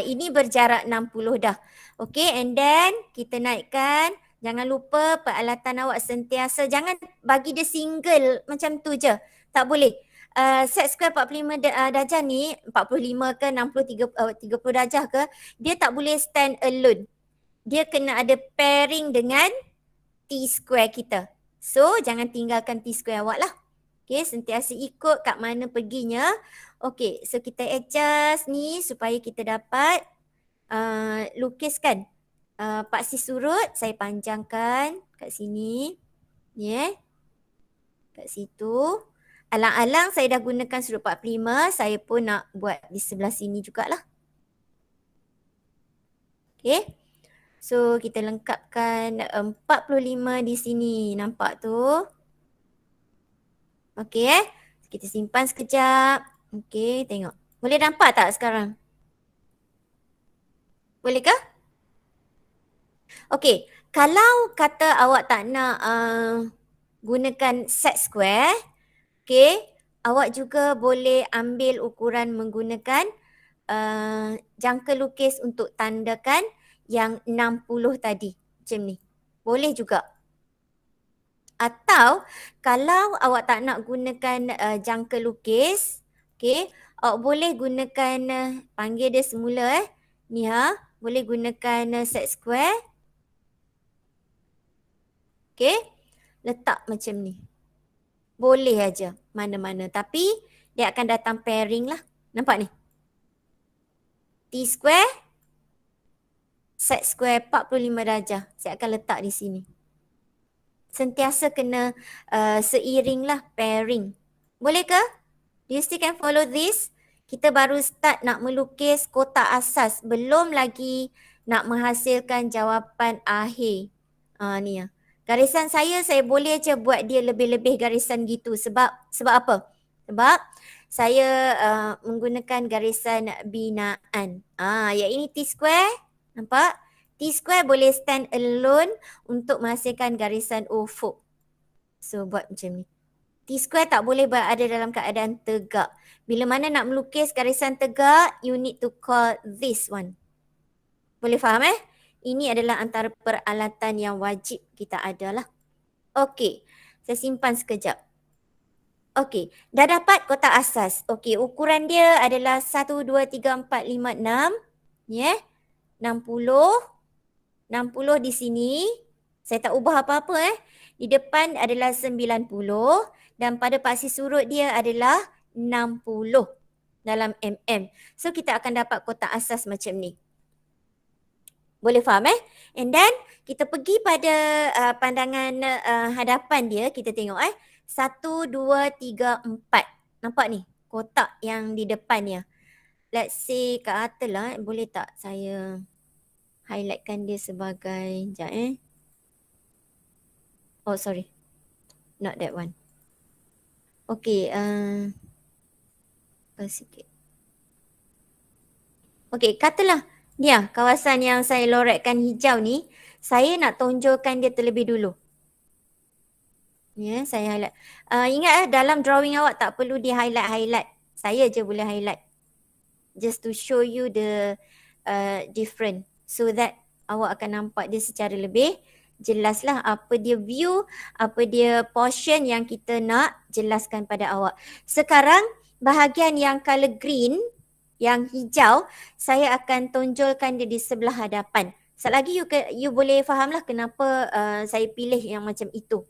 Ini berjarak 60 dah. Okay, and then kita naikkan. Jangan lupa peralatan awak sentiasa. Jangan bagi dia single macam tu je. Tak boleh. Set square 45 darjah ni, 45 ke 60, 30 darjah ke, dia tak boleh stand alone. Dia kena ada pairing dengan T square kita. So, jangan tinggalkan T square awak lah. Okay, sentiasa ikut kat mana perginya. Okay, so kita adjust ni supaya kita dapat lukiskan paksi surut. Saya panjangkan kat sini. Ni kat situ. Alang-alang saya dah gunakan sudut 45. Saya pun nak buat di sebelah sini jugalah. Okay. So kita lengkapkan 45 di sini. Nampak tu? Okey Kita simpan sekejap. Okey, tengok. Boleh nampak tak sekarang? Boleh ke? Okey, kalau kata awak tak nak gunakan set square, okey, awak juga boleh ambil ukuran menggunakan jangka lukis untuk tandakan yang 60 tadi. Macam ni. Boleh juga. Atau kalau awak tak nak gunakan jangka lukis, okey, awak boleh gunakan panggil dia semula ni boleh gunakan set square. Okey, letak macam ni. Boleh aja mana-mana, tapi dia akan datang pairing lah. Nampak ni? T square, set square 45 darjah. Saya akan letak di sini. Sentiasa kena seiring lah, pairing. Boleh ke? Do you still can follow this? Kita baru start nak melukis kotak asas. Belum lagi nak menghasilkan jawapan akhir. Ni ya. Garisan saya boleh je buat dia lebih-lebih garisan gitu. Sebab apa? Sebab saya menggunakan garisan binaan. Yang ini T square. Nampak? T square boleh stand alone untuk menghasilkan garisan ufuk. So buat macam ni. T square tak boleh berada dalam keadaan tegak. Bila mana nak melukis garisan tegak, you need to call this one. Boleh faham Ini adalah antara peralatan yang wajib kita ada lah. Okey, saya simpan sekejap. Okey, dah dapat kotak asas. Okey, ukuran dia adalah 1, 2, 3, 4, 5, 6. Ya, 60. 60 di sini. Saya tak ubah apa-apa Di depan adalah 90 dan pada paksi surut dia adalah 60 dalam mm. So kita akan dapat kotak asas macam ni. Boleh faham And then kita pergi pada pandangan hadapan dia, kita tengok 1, 2, 3, 4. Nampak ni kotak yang di depannya. Let's say kat atas lah, boleh tak saya highlightkan dia sebagai Oh sorry, not that one. Okay, sikit. Okay, katalah dia kawasan yang saya loretkan hijau ni, saya nak tonjolkan dia terlebih dulu. Ya, saya highlight. Ingat dalam drawing awak tak perlu di highlight. Saya je boleh highlight. Just to show you the different. So that awak akan nampak dia secara lebih jelaslah apa dia view, apa dia portion yang kita nak jelaskan pada awak. Sekarang bahagian yang color green, yang hijau, saya akan tonjolkan dia di sebelah hadapan. Sekejap lagi you boleh fahamlah kenapa saya pilih yang macam itu.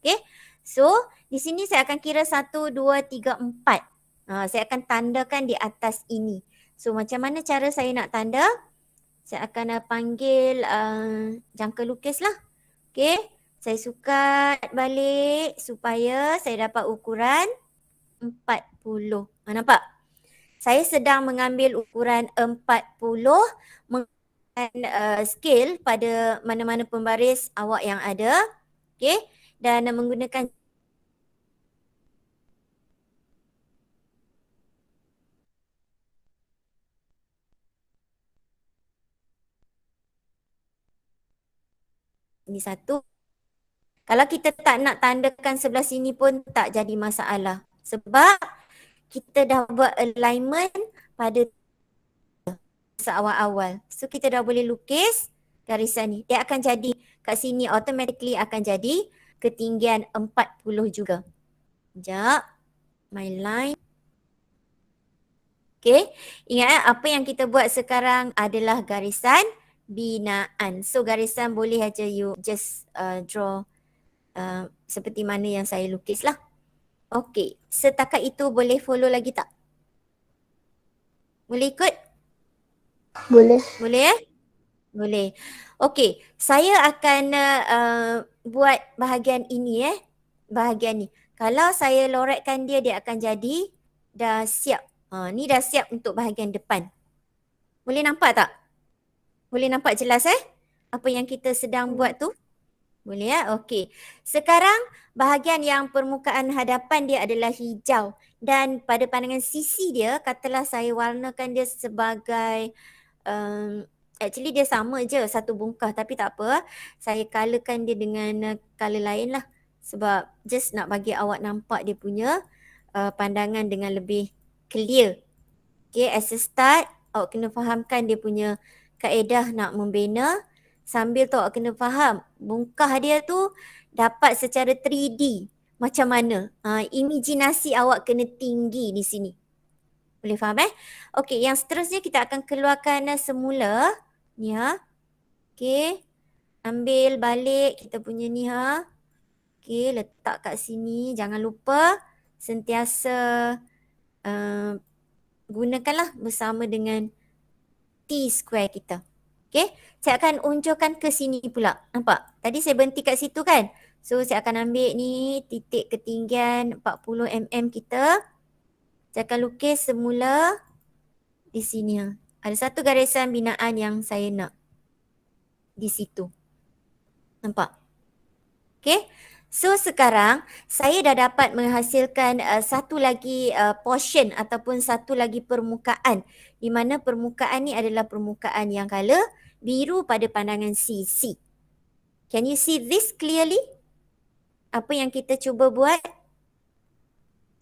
Okay, so di sini saya akan kira 1, 2, 3, 4. Saya akan tandakan di atas ini. So macam mana cara saya nak tanda? Saya akan panggil jangka lukis lah. Okay, saya sukat balik supaya saya dapat ukuran 40. Nampak? Saya sedang mengambil ukuran 40 menggunakan scale pada mana-mana pembaris awak yang ada. Okay, dan menggunakan ini satu. Kalau kita tak nak tandakan sebelah sini pun tak jadi masalah. Sebab kita dah buat alignment pada masa awal-awal. So kita dah boleh lukis garisan ni. Dia akan jadi kat sini automatically akan jadi ketinggian 40 juga. Sekejap. My line. Okay. Ingat apa yang kita buat sekarang adalah garisan binaan. So garisan boleh aja you just draw seperti mana yang saya lukis lah. Okay. Setakat itu boleh follow lagi tak? Boleh ikut? Boleh. Boleh Boleh. Okay. Saya akan buat bahagian ini bahagian ni. Kalau saya loretkan dia, dia akan jadi dah siap. Ni dah siap untuk bahagian depan. Boleh nampak tak? Boleh nampak jelas apa yang kita sedang buat tu? Boleh ya? Okey. Sekarang bahagian yang permukaan hadapan dia adalah hijau dan pada pandangan sisi dia, katalah saya warnakan dia sebagai actually dia sama je satu bungkah tapi tak apa. Saya colourkan dia dengan colour lain lah sebab just nak bagi awak nampak dia punya pandangan dengan lebih clear. Okay, as a start, awak kena fahamkan dia punya kaedah nak membina. Sambil tu awak kena faham bungkah dia tu dapat secara 3D. Macam mana? Imajinasi awak kena tinggi di sini. Boleh faham Okey, yang seterusnya kita akan keluarkan semula. Ni ha. Okey. Ambil balik kita punya ni ha. Okey, letak kat sini. Jangan lupa sentiasa gunakanlah bersama dengan T square kita. Okay, saya akan unjurkan ke sini pula. Nampak? Tadi saya berhenti kat situ kan? So, saya akan ambil ni titik ketinggian 40 mm kita. Saya akan lukis semula di sini. Ada satu garisan binaan yang saya nak di situ. Nampak? Okay. So, sekarang saya dah dapat menghasilkan satu lagi portion ataupun satu lagi permukaan. Di mana permukaan ni adalah permukaan yang colour biru pada pandangan sisi. Can you see this clearly? Apa yang kita cuba buat?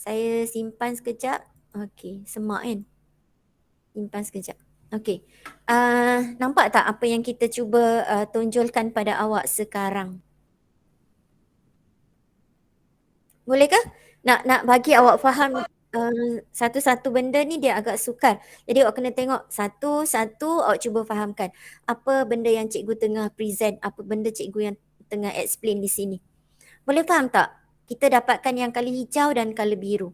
Saya simpan sekejap. Okey, semak kan? Simpan sekejap. Okey. Nampak tak apa yang kita cuba tonjolkan pada awak sekarang? Boleh ke? Nak bagi awak faham satu-satu benda ni dia agak sukar. Jadi awak kena tengok satu-satu awak cuba fahamkan. Apa benda yang cikgu tengah present, apa benda cikgu yang tengah explain di sini. Boleh faham tak? Kita dapatkan yang colour hijau dan colour biru.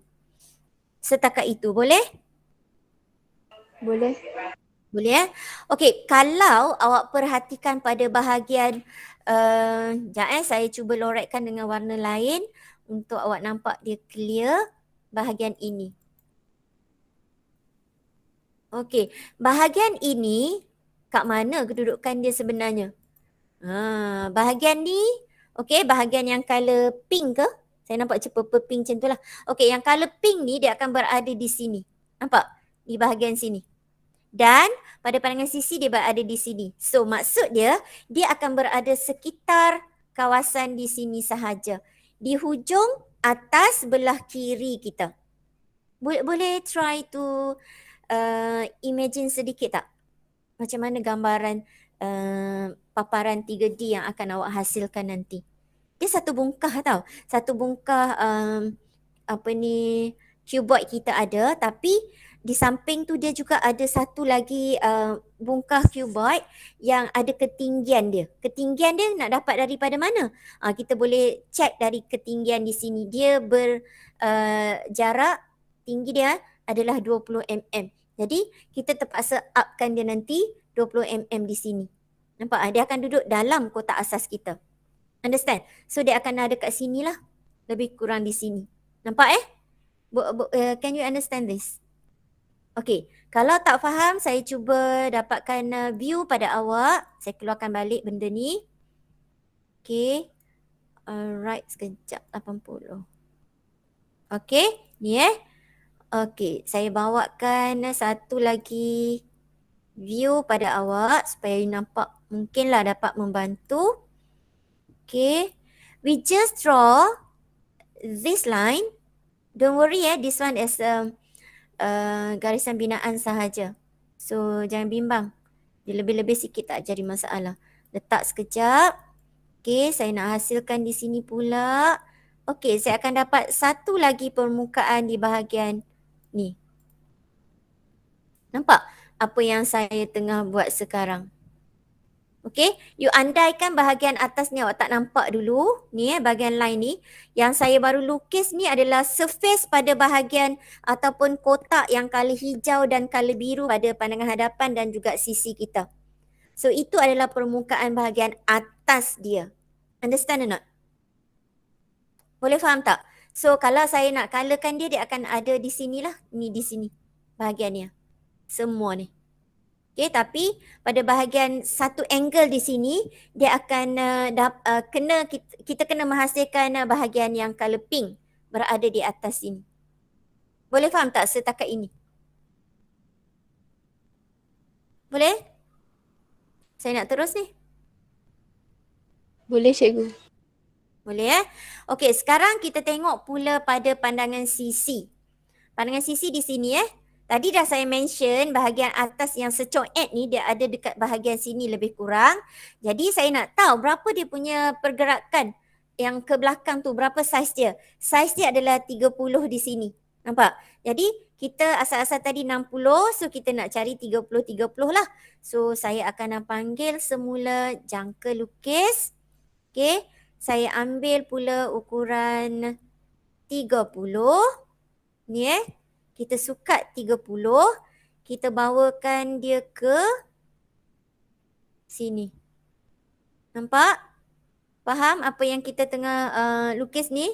Setakat itu boleh? Boleh. Boleh Okey, kalau awak perhatikan pada bahagian saya cuba lorekkan dengan warna lain untuk awak nampak dia clear bahagian ini. Okey, bahagian ini kat mana kedudukan dia sebenarnya? Bahagian ni, okey, bahagian yang colour pink ke? Saya nampak macam purple pink macam tu lah. Okey, yang colour pink ni dia akan berada di sini. Nampak? Di bahagian sini. Dan pada pandangan sisi dia berada di sini. So maksud dia akan berada sekitar kawasan di sini sahaja. Di hujung atas belah kiri kita. Boleh try to imagine sedikit tak? Macam mana gambaran paparan 3D yang akan awak hasilkan nanti. Dia satu bungkah tau. Satu bungkah cuboid kita ada tapi di samping tu dia juga ada satu lagi bungkah cuboid yang ada ketinggian dia. Ketinggian dia nak dapat daripada mana? Kita boleh check dari ketinggian di sini. Dia berjarak tinggi dia adalah 20 mm. Jadi kita terpaksa upkan dia nanti 20 mm di sini. Nampak? Dia akan duduk dalam kotak asas kita. Understand? So dia akan ada kat sini lah. Lebih kurang di sini. Nampak can you understand this? Okey, kalau tak faham saya cuba dapatkan view pada awak. Saya keluarkan balik benda ni. Okey. Alright, sekejap 80. Okey, ni Okey, saya bawakan satu lagi view pada awak supaya you nampak mungkinlah dapat membantu. Okey. We just draw this line. Don't worry this one is garisan binaan sahaja. So jangan bimbang. Dia lebih-lebih sikit tak jadi masalah. Letak sekejap. Okey, saya nak hasilkan di sini pula. Okey, saya akan dapat satu lagi permukaan di bahagian ni. Nampak apa yang saya tengah buat sekarang? Okey, you andaikan bahagian atas ni awak tak nampak dulu. Ni bahagian line ni. Yang saya baru lukis ni adalah surface pada bahagian ataupun kotak yang colour hijau dan colour biru pada pandangan hadapan dan juga sisi kita. So itu adalah permukaan bahagian atas dia. Understand or not? Boleh faham tak? So kalau saya nak colourkan dia, dia akan ada di sinilah. Ni di sini bahagiannya. Semua ni. Okay, tapi pada bahagian satu angle di sini dia akan kita kena menghasilkan bahagian yang color pink berada di atas sini. Boleh faham tak setakat ini? Boleh? Saya nak terus ni. Boleh cikgu. Boleh Okey, sekarang kita tengok pula pada pandangan sisi. Pandangan sisi di sini Tadi dah saya mention bahagian atas yang secoet ni dia ada dekat bahagian sini lebih kurang. Jadi saya nak tahu berapa dia punya pergerakan yang ke belakang tu, berapa saiz dia. Saiz dia adalah 30 di sini. Nampak? Jadi kita asal-asal tadi 60, so kita nak cari 30 lah. So saya akan panggil semula jangka lukis. Okey, saya ambil pula ukuran 30. Ni kita sukat 30, kita bawakan dia ke sini. Nampak? Faham apa yang kita tengah lukis ni?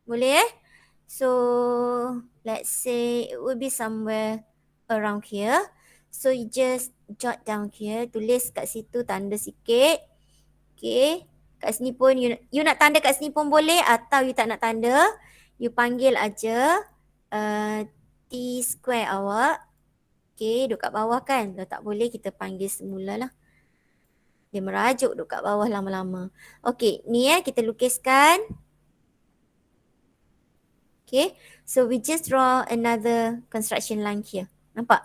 Boleh So, let's say it will be somewhere around here. So, you just jot down here, tulis kat situ, tanda sikit. Okay, kat sini pun you nak tanda kat sini pun boleh atau you tak nak tanda. You panggil aja T square awak. Okay, duduk kat bawah kan. Kalau tak boleh kita panggil semula lah. Dia merajuk duduk kat bawah lama-lama. Okay, ni kita lukiskan. Okay, so we just draw another construction line here. Nampak?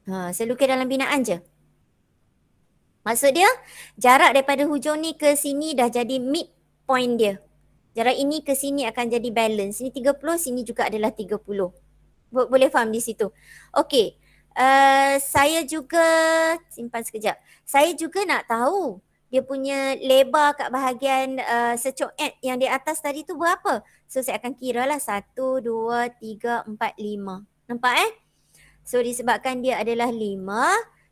Saya lukis dalam binaan je. Maksud dia, jarak daripada hujung ni ke sini dah jadi mid point dia. Jarak ini ke sini akan jadi balance. Sini 30, sini juga adalah 30. Boleh faham di situ? Okey. Saya juga, simpan sekejap. Saya juga nak tahu dia punya lebar kat bahagian secoet yang di atas tadi tu berapa. So saya akan kira lah 1, 2, 3, 4, 5. Nampak So disebabkan dia adalah 5.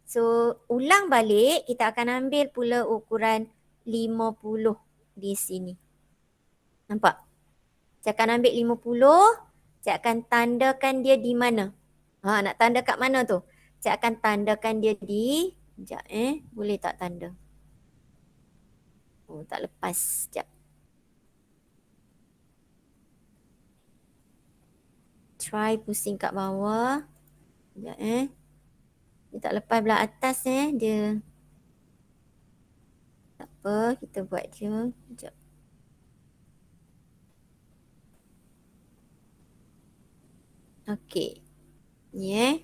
So ulang balik, kita akan ambil pula ukuran 50 di sini. Nampak? Saya akan ambil 50, saya akan tandakan dia di mana? Nak tanda kat mana tu? Saya akan tandakan dia di, sekejap boleh tak tanda? Oh, tak lepas, sekejap. Try pusing kat bawah. Sekejap dia tak lepas belah atas dia. Tak apa, kita buat je. Sekejap. Okey. Ni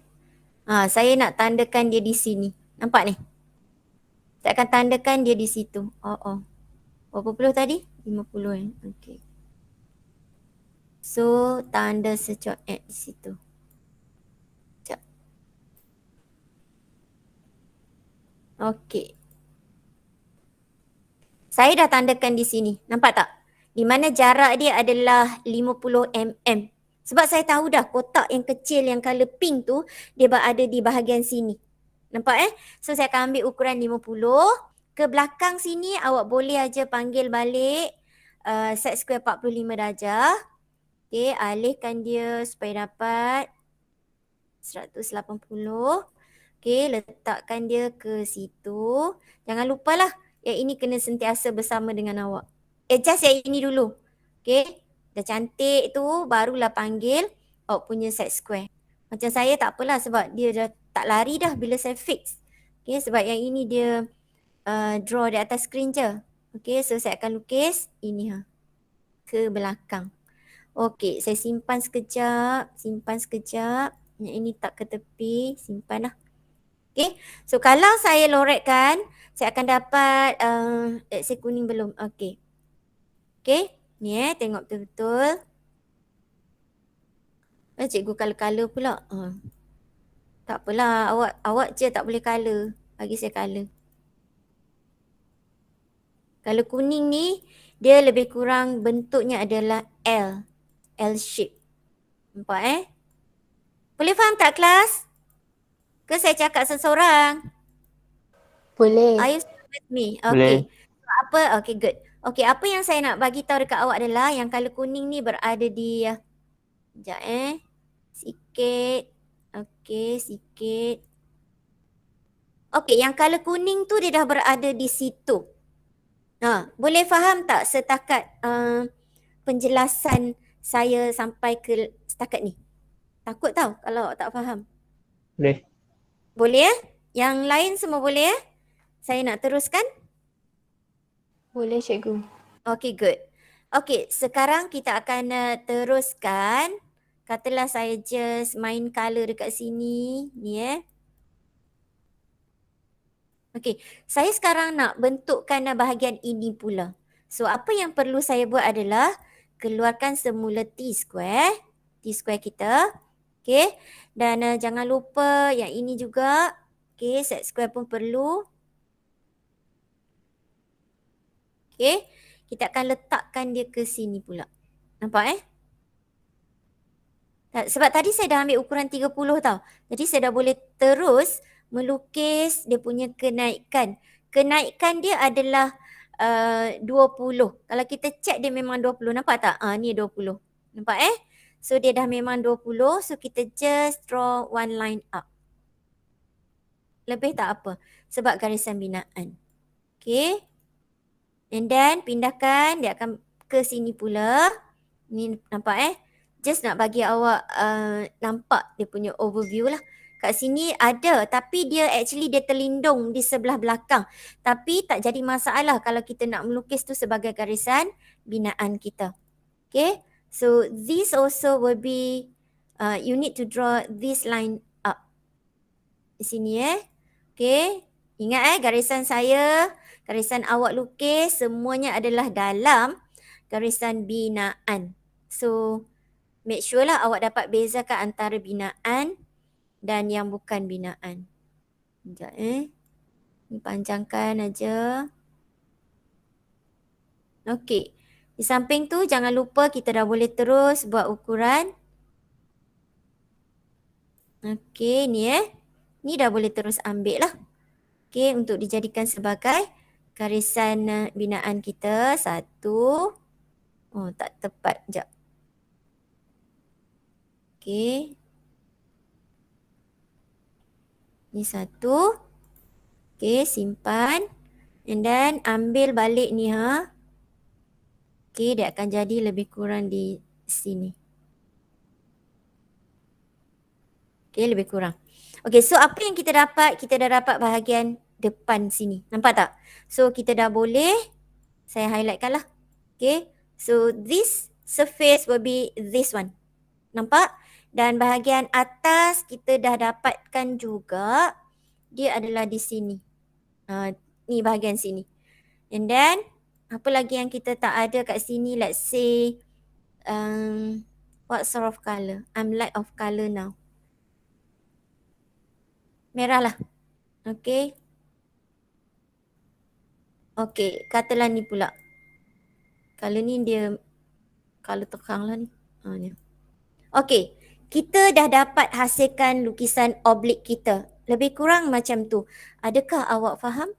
saya nak tandakan dia di sini. Nampak ni? Saya akan tandakan dia di situ. Berapa puluh tadi? 50 Okey. So, tanda secoet di situ. Sekejap. Okey. Saya dah tandakan di sini. Nampak tak? Di mana jarak dia adalah 50 mm. Sebab saya tahu dah kotak yang kecil yang colour pink tu dia berada di bahagian sini. Nampak So saya akan ambil ukuran 50. Ke belakang sini awak boleh aja panggil balik set square 45 darjah. Okay, alihkan dia supaya dapat 180. Okay, letakkan dia ke situ. Jangan lupalah yang ini kena sentiasa bersama dengan awak. Adjust yang ini dulu. Okay. Dah cantik tu, barulah panggil awak punya set square. Macam saya tak apalah sebab dia dah tak lari dah bila saya fix. Okay, sebab yang ini dia draw di atas screen je. Okay, so saya akan lukis ini ke belakang. Okay, saya simpan sekejap. Yang ini tak ke tepi, simpan lah. Okay, so kalau saya loretkan, saya akan dapat, let's say kuning belum. Okay. Okay. Ni tengok betul-betul. Cikgu color-color pula. Tak apalah, awak je tak boleh color. Bagi saya color. Color kuning ni, dia lebih kurang bentuknya adalah L. L shape. Nampak Boleh faham tak kelas? Ke saya cakap seseorang? Boleh. Are you still with me? Boleh. Okay. Apa? Okay, good. Okay, apa yang saya nak bagi tahu dekat awak adalah yang color kuning ni berada di sekejap Sikit. Okey, sikit. Okey, yang color kuning tu dia dah berada di situ. Boleh faham tak setakat penjelasan saya sampai ke setakat ni? Takut tau kalau awak tak faham. Boleh. Boleh ya? Yang lain semua boleh ya? Saya nak teruskan? Boleh cikgu. Okay, good. Okay, sekarang kita akan teruskan. Katalah saya just main colour dekat sini. Ni Okay, saya sekarang nak bentukkan bahagian ini pula. So, apa yang perlu saya buat adalah keluarkan semula T-square. T-square kita. Okay, dan jangan lupa yang ini juga. Okay, set square pun perlu. Okay, kita akan letakkan dia ke sini pula. Nampak Sebab tadi saya dah ambil ukuran 30 tau. Jadi saya dah boleh terus melukis dia punya kenaikan. Kenaikan dia adalah 20. Kalau kita check dia memang 20. Nampak tak? Ni 20. Nampak So dia dah memang 20. So kita just draw one line up. Lebih tak apa. Sebab garisan binaan. Okay. And then pindahkan dia akan ke sini pula. Ni nampak Just nak bagi awak nampak dia punya overview lah. Kat sini ada tapi dia actually dia terlindung di sebelah belakang. Tapi tak jadi masalah kalau kita nak melukis tu sebagai garisan binaan kita. Okay. So this also will be you need to draw this line up. Di sini Okay. Ingat garisan saya, garisan awak lukis semuanya adalah dalam garisan binaan. So make sure lah awak dapat bezakan antara binaan dan yang bukan binaan. Sekejap Ni panjangkan aja. Okey. Di samping tu jangan lupa kita dah boleh terus buat ukuran. Okey, ni Ni dah boleh terus ambil lah. Okey, untuk dijadikan sebagai garisan binaan kita. Satu. Oh, tak tepat. Sekejap. Okey. Ni satu. Okey, simpan. And then ambil balik ni Okey, dia akan jadi lebih kurang di sini. Okey, lebih kurang. Okey, so apa yang kita dapat? Kita dah dapat bahagian depan sini. Nampak tak? So kita dah boleh, saya highlightkan lah. Okey, so this surface will be this one. Nampak? Dan bahagian atas kita dah dapatkan juga. Dia adalah di sini. Ni bahagian sini. And then, apa lagi yang kita tak ada kat sini? Let's say, what sort of colour? I'm lack of colour now. Merah lah. Okay. Okay, katalah ni pula. Colour ni dia, colour terang lah ni. Ni. Okay, kita dah dapat hasilkan lukisan oblik kita. Lebih kurang macam tu. Adakah awak faham?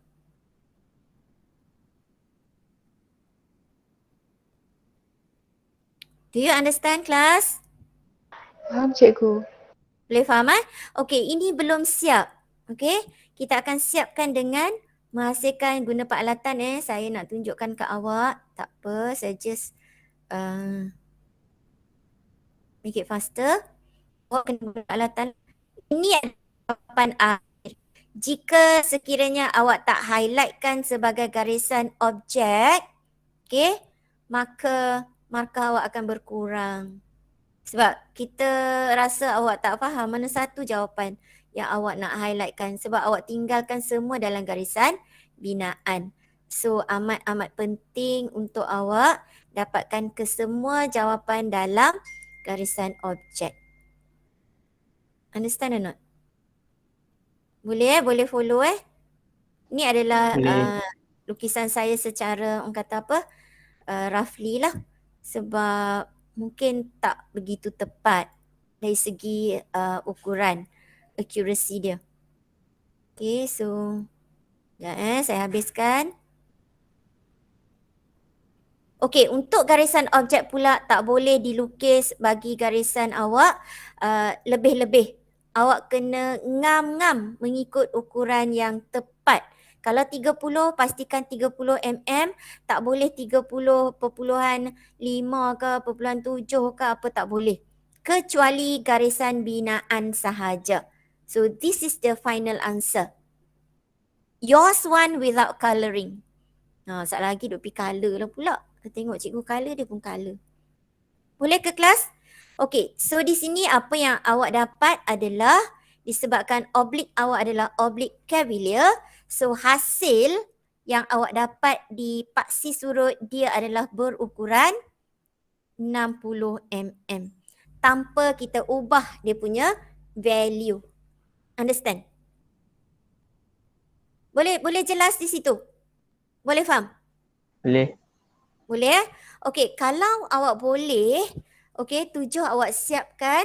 Do you understand, class? Faham cikgu. Boleh faham Okey, ini belum siap. Okey, kita akan siapkan dengan menghasilkan guna peralatan Saya nak tunjukkan ke awak. Tak apa, saya just make it faster. Awak kena guna peralatan. Ini adalah jawapan akhir. Jika sekiranya awak tak highlightkan sebagai garisan objek, okey, maka markah awak akan berkurang. Sebab kita rasa awak tak faham mana satu jawapan yang awak nak highlightkan. Sebab awak tinggalkan semua dalam garisan binaan. So amat-amat penting untuk awak dapatkan kesemua jawapan dalam garisan objek. Understand or not? Boleh boleh follow Ini adalah lukisan saya secara orang kata apa? Roughly lah. Sebab mungkin tak begitu tepat dari segi ukuran, accuracy dia. Okay, so saya habiskan. Okay, untuk garisan objek pula tak boleh dilukis bagi garisan awak lebih-lebih. awak kena ngam-ngam mengikut ukuran yang tepat. Kalau 30, pastikan 30 mm, tak boleh 30.5 ke 0.7 ke apa, tak boleh. Kecuali garisan binaan sahaja. So this is the final answer. Yours one without colouring. Sat lagi duk pergi colour lah pula. Tengok cikgu colour, dia pun colour. Boleh ke kelas? Okay, so di sini apa yang awak dapat adalah disebabkan oblik awak adalah oblik Cavalier. So hasil yang awak dapat di paksi surut dia adalah berukuran 60 mm. Tanpa kita ubah dia punya value. Understand? Boleh jelas di situ? Boleh faham? Boleh. Boleh eh? Okey, kalau awak boleh, okey, 7 awak siapkan,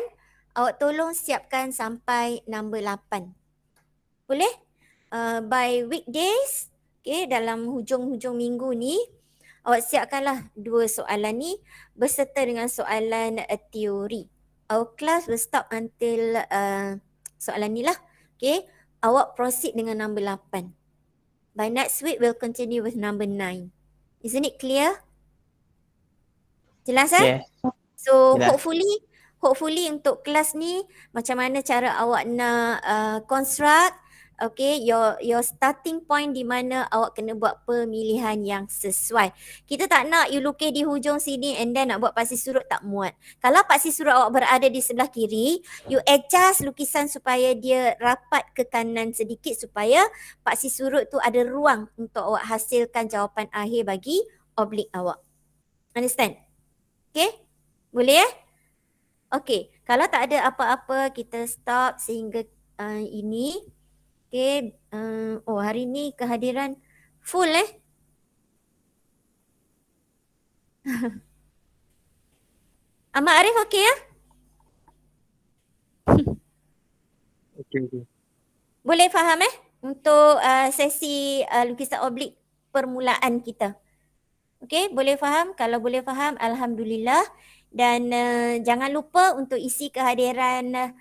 awak tolong siapkan sampai nombor 8. Boleh? By weekdays, okey, dalam hujung-hujung minggu ni, awak siapkanlah 2 soalan ni berserta dengan soalan teori. Our class will stop until soalan ni lah. Okey, awak proceed dengan nombor 8. By next week, we'll continue with number 9. Isn't it clear? Jelas eh? Yes. So Jelas. hopefully untuk kelas ni macam mana cara awak nak construct, okay, your starting point di mana awak kena buat pemilihan yang sesuai. Kita tak nak you lukis di hujung sini and then nak buat paksi surut tak muat. Kalau paksi surut awak berada di sebelah kiri, you adjust lukisan supaya dia rapat ke kanan sedikit supaya paksi surut tu ada ruang untuk awak hasilkan jawapan akhir bagi oblik awak. Understand? Okay? Boleh eh? Okay. Kalau tak ada apa-apa, kita stop sehingga ini. Okay. Hari ni kehadiran full eh. Ahmad Arif okay ya? Okay. Boleh faham eh? Untuk sesi lukisan oblik permulaan kita. Okay, boleh faham? Kalau boleh faham, Alhamdulillah. Dan jangan lupa untuk isi kehadiran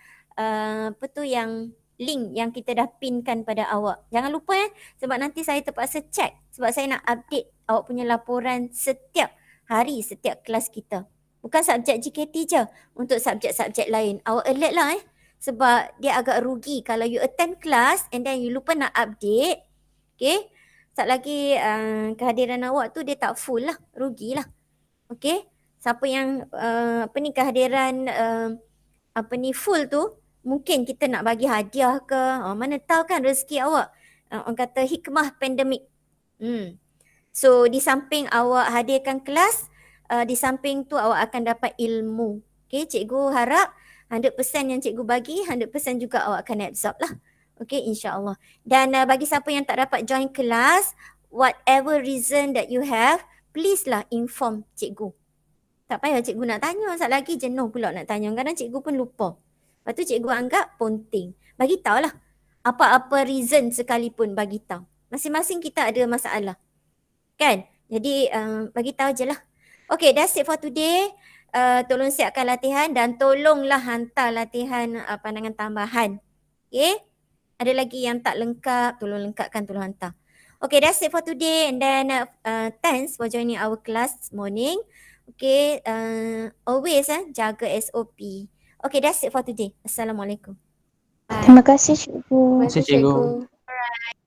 yang link yang kita dah pinkan pada awak. Jangan lupa sebab nanti saya terpaksa check sebab saya nak update awak punya laporan setiap hari, setiap kelas kita. Bukan subjek GKT je, untuk subjek-subjek lain. Awak alert lah sebab dia agak rugi kalau you attend kelas and then you lupa nak update. Okay, sat lagi kehadiran awak tu dia tak full lah, rugilah. Okay, siapa yang kehadiran full tu, mungkin kita nak bagi hadiah ke, mana tahu kan rezeki awak. Orang kata hikmah pandemik. So di samping awak hadirkan kelas, di samping tu awak akan dapat ilmu. Okay, cikgu harap 100% yang cikgu bagi, 100% juga awak akan absorb lah. Okay, insyaAllah. Dan bagi siapa yang tak dapat join kelas, whatever reason that you have, please lah inform cikgu. Tak payah cikgu nak tanya, sat lagi jenuh pula nak tanya. Kadang cikgu pun lupa. Lepas tu cikgu anggap penting. Bagi tahu lah. Apa-apa reason sekalipun bagi tahu. Masing-masing kita ada masalah. Kan? Jadi bagi tahu je lah. Okay, that's it for today. Tolong siapkan latihan dan tolonglah hantar latihan pandangan tambahan. Okay? Ada lagi yang tak lengkap, tolong lengkapkan, tolong hantar. Okay, that's it for today and then thanks for joining our class this morning. Okay, always jaga SOP. Okay, that's it for today. Assalamualaikum. Terima kasih cikgu. Terima kasih cikgu. Alright.